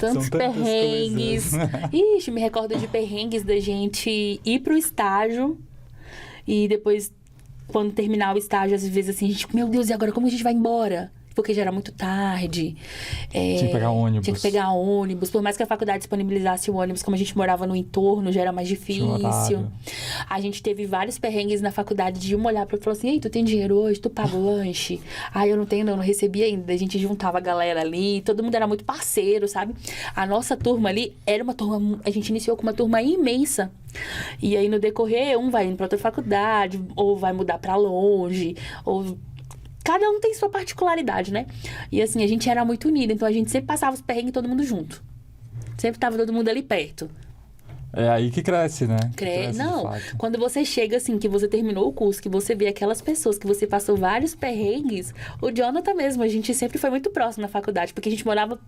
tantos perrengues. Ixi, me recordo de perrengues da gente ir pro estágio e depois, quando terminar o estágio, às vezes assim, a gente, meu Deus, e agora como a gente vai embora? porque já era muito tarde.
Tinha que pegar ônibus.
Tinha que pegar ônibus. Por mais que a faculdade disponibilizasse o ônibus, como a gente morava no entorno, já era mais difícil. A gente teve vários perrengues na faculdade de uma olhar pra outra e falar assim, ei, tu tem dinheiro hoje? Tu paga o lanche? Eu não tenho, não recebi ainda. A gente juntava a galera ali, todo mundo era muito parceiro, sabe? A nossa turma ali era uma turma, a gente iniciou com uma turma imensa. E aí, no decorrer, um vai indo pra outra faculdade, ou vai mudar pra longe, ou... Cada um tem sua particularidade, né? E assim, a gente era muito unido, então a gente sempre passava os perrengues todo mundo junto. Sempre tava todo mundo ali perto.
É aí que cresce, né?
Não, quando você chega assim, que você terminou o curso, que você vê aquelas pessoas que você passou vários perrengues, o Jonathan mesmo, a gente sempre foi muito próximo na faculdade, porque a gente morava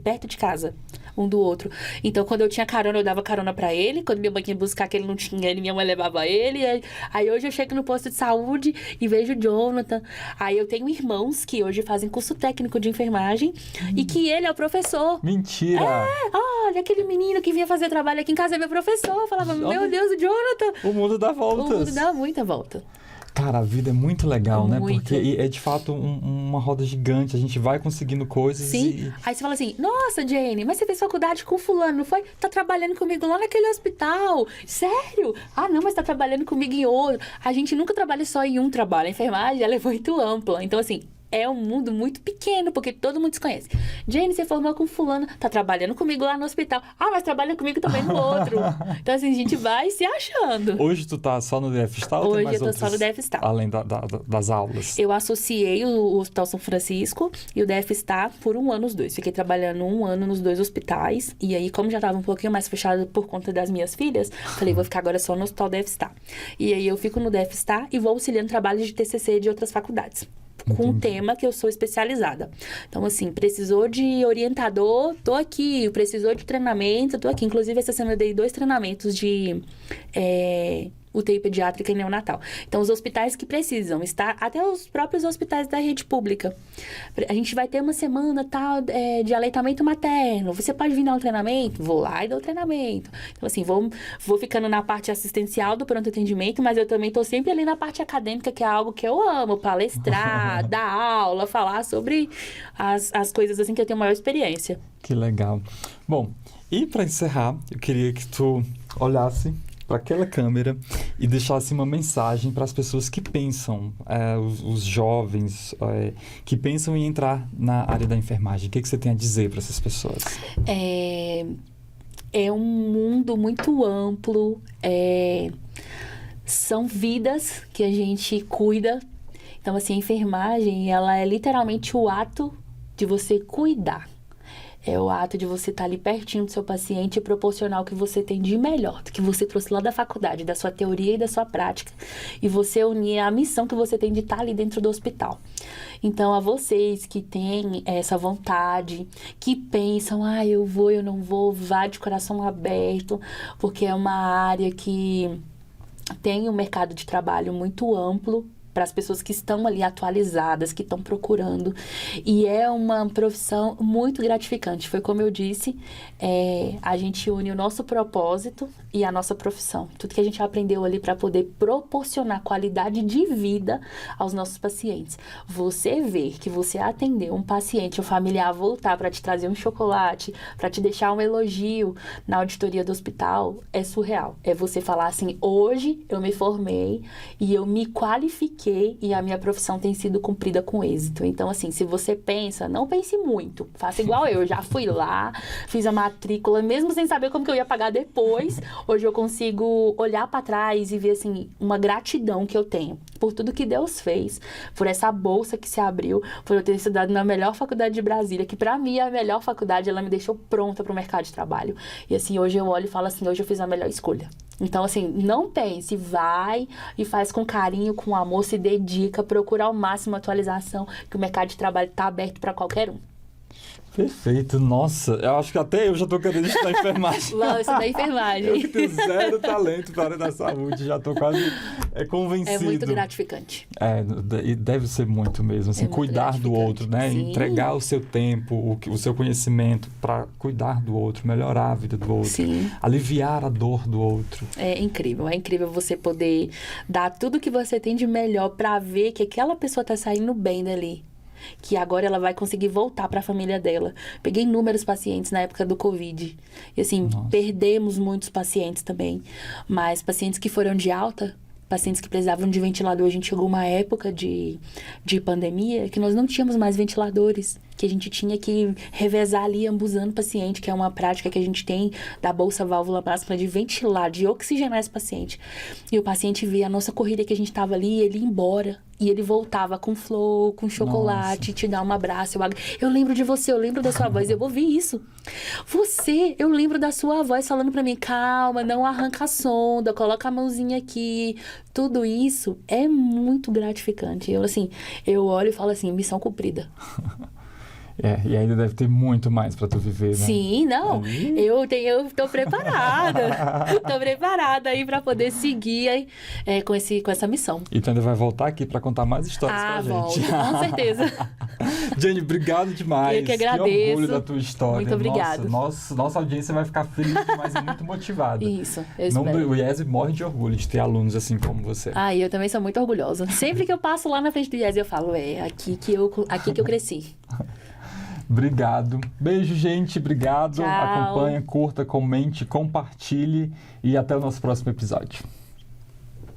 perto de casa, um do outro. Então, quando eu tinha carona, eu dava carona pra ele, quando minha mãe ia buscar que ele não tinha, minha mãe levava ele. Aí hoje eu chego no posto de saúde e vejo o Jonathan. Aí eu tenho irmãos que hoje fazem curso técnico de enfermagem e que ele é o professor.
Mentira!
Olha, aquele menino que vinha fazer trabalho aqui em casa é meu professor. Eu falava, meu Deus, o Jonathan.
O mundo dá voltas.
O mundo dá muita volta.
Cara, a vida é muito legal, né?
Muito.
Porque é de fato uma roda gigante. A gente vai conseguindo coisas.
Sim. Aí você fala assim, nossa, Jane, mas você fez faculdade com fulano, não foi? Tá trabalhando comigo lá naquele hospital. Sério? Não, mas tá trabalhando comigo em outro. A gente nunca trabalha só em um trabalho. A enfermagem, ela é muito ampla. Então, assim, é um mundo muito pequeno, porque todo mundo se conhece. Jane, você formou com fulano, tá trabalhando comigo lá no hospital. Mas trabalha comigo também no outro. Então, assim, a gente vai se achando.
Hoje tu tá só no DF-STAR ou
Hoje
tem mais
eu tô só no
outros,
DF-STAR.
além das aulas?
Eu associei o Hospital São Francisco e o DF-STAR por um ano os dois. Fiquei trabalhando um ano nos dois hospitais. E aí, como já tava um pouquinho mais fechado por conta das minhas filhas, falei, vou ficar agora só no Hospital DF-STAR. E aí, eu fico no DF-STAR e vou auxiliando trabalhos de TCC de outras faculdades. Com um tema que eu sou especializada. Então, assim, precisou de orientador, tô aqui. Precisou de treinamento, tô aqui. Inclusive, essa semana eu dei 2 treinamentos de UTI pediátrica e neonatal. Então, os hospitais que precisam estar, até os próprios hospitais da rede pública. A gente vai ter uma semana tal de aleitamento materno. Você pode vir dar um treinamento? Vou lá e dou o treinamento. Então, assim, vou ficando na parte assistencial do pronto atendimento, mas eu também tô sempre ali na parte acadêmica, que é algo que eu amo, palestrar, dar aula, falar sobre as coisas assim que eu tenho maior experiência.
Que legal. Bom, e para encerrar, eu queria que tu olhasse para aquela câmera e deixasse uma mensagem para as pessoas que pensam, os jovens que pensam em entrar na área da enfermagem. O que você tem a dizer para essas pessoas?
É um mundo muito amplo, são vidas que a gente cuida. Então, assim, a enfermagem, ela é literalmente o ato de você cuidar. É o ato de você estar ali pertinho do seu paciente e proporcionar o que você tem de melhor, do que você trouxe lá da faculdade, da sua teoria e da sua prática. E você unir a missão que você tem de estar ali dentro do hospital. Então, a vocês que têm essa vontade, que pensam, eu vou, eu não vou, vá de coração aberto, porque é uma área que tem um mercado de trabalho muito amplo, para as pessoas que estão ali atualizadas, que estão procurando. E é uma profissão muito gratificante. Foi como eu disse, a gente une o nosso propósito e a nossa profissão. Tudo que a gente aprendeu ali para poder proporcionar qualidade de vida aos nossos pacientes. Você ver que você atendeu um paciente, um familiar voltar para te trazer um chocolate, para te deixar um elogio na auditoria do hospital, é surreal. É você falar assim, hoje eu me formei e eu me qualifiquei e a minha profissão tem sido cumprida com êxito. Então, assim, se você pensa, não pense muito. Faça igual eu já fui lá, fiz a matrícula, mesmo sem saber como que eu ia pagar depois. Hoje eu consigo olhar para trás e ver, assim, uma gratidão que eu tenho por tudo que Deus fez, por essa bolsa que se abriu, por eu ter estudado na melhor faculdade de Brasília, que para mim é a melhor faculdade, ela me deixou pronta para o mercado de trabalho. E, assim, hoje eu olho e falo assim, hoje eu fiz a melhor escolha. Então, assim, não pense, vai e faz com carinho, com amor, se dedica, procura ao máximo a atualização, que o mercado de trabalho está aberto para qualquer um.
Perfeito, nossa, eu acho que até eu já tô querendo estudar enfermagem.
Vamos estudar enfermagem.
Eu que tenho 0 talento para a área da saúde, já tô quase convencido.
É muito gratificante.
E deve ser muito mesmo, assim, cuidar do outro, né?
Sim.
Entregar o seu tempo, o seu conhecimento para cuidar do outro, melhorar a vida do outro,
Sim.
aliviar a dor do outro.
É incrível você poder dar tudo que você tem de melhor para ver que aquela pessoa tá saindo bem dali. que agora ela vai conseguir voltar para a família dela. Peguei inúmeros pacientes na época do Covid. E assim, perdemos muitos pacientes também. Mas pacientes que foram de alta, pacientes que precisavam de ventilador, a gente chegou uma época de pandemia que nós não tínhamos mais ventiladores, que a gente tinha que revezar ali ambusando o paciente, que é uma prática que a gente tem da bolsa válvula máxima de ventilar, de oxigenar esse paciente. E o paciente via a nossa corrida que a gente estava ali, ele ia embora. E ele voltava com flor, com chocolate, te dar um abraço. Eu lembro de você, eu lembro da sua voz. Eu ouvi isso. Eu lembro da sua voz falando pra mim, calma, não arranca a sonda, coloca a mãozinha aqui. Tudo isso é muito gratificante. Eu olho e falo assim, missão cumprida.
E ainda deve ter muito mais pra tu viver, né?
Sim, não. Eu tô preparada. Tô preparada aí pra poder seguir com essa missão.
E tu ainda vai voltar aqui pra contar mais histórias pra gente.
Volto, com certeza.
Jenny, obrigado demais.
Eu que agradeço.
Que orgulho da tua história.
Muito obrigada.
Nossa audiência vai ficar feliz demais e muito motivada.
Isso, eu espero.
O IESB morre de orgulho de ter alunos assim como você.
Eu também sou muito orgulhosa. Sempre que eu passo lá na frente do IESB, eu falo, aqui que eu cresci.
Obrigado. Beijo, gente. Obrigado.
Tchau.
Acompanhe, curta, comente, compartilhe e até o nosso próximo episódio.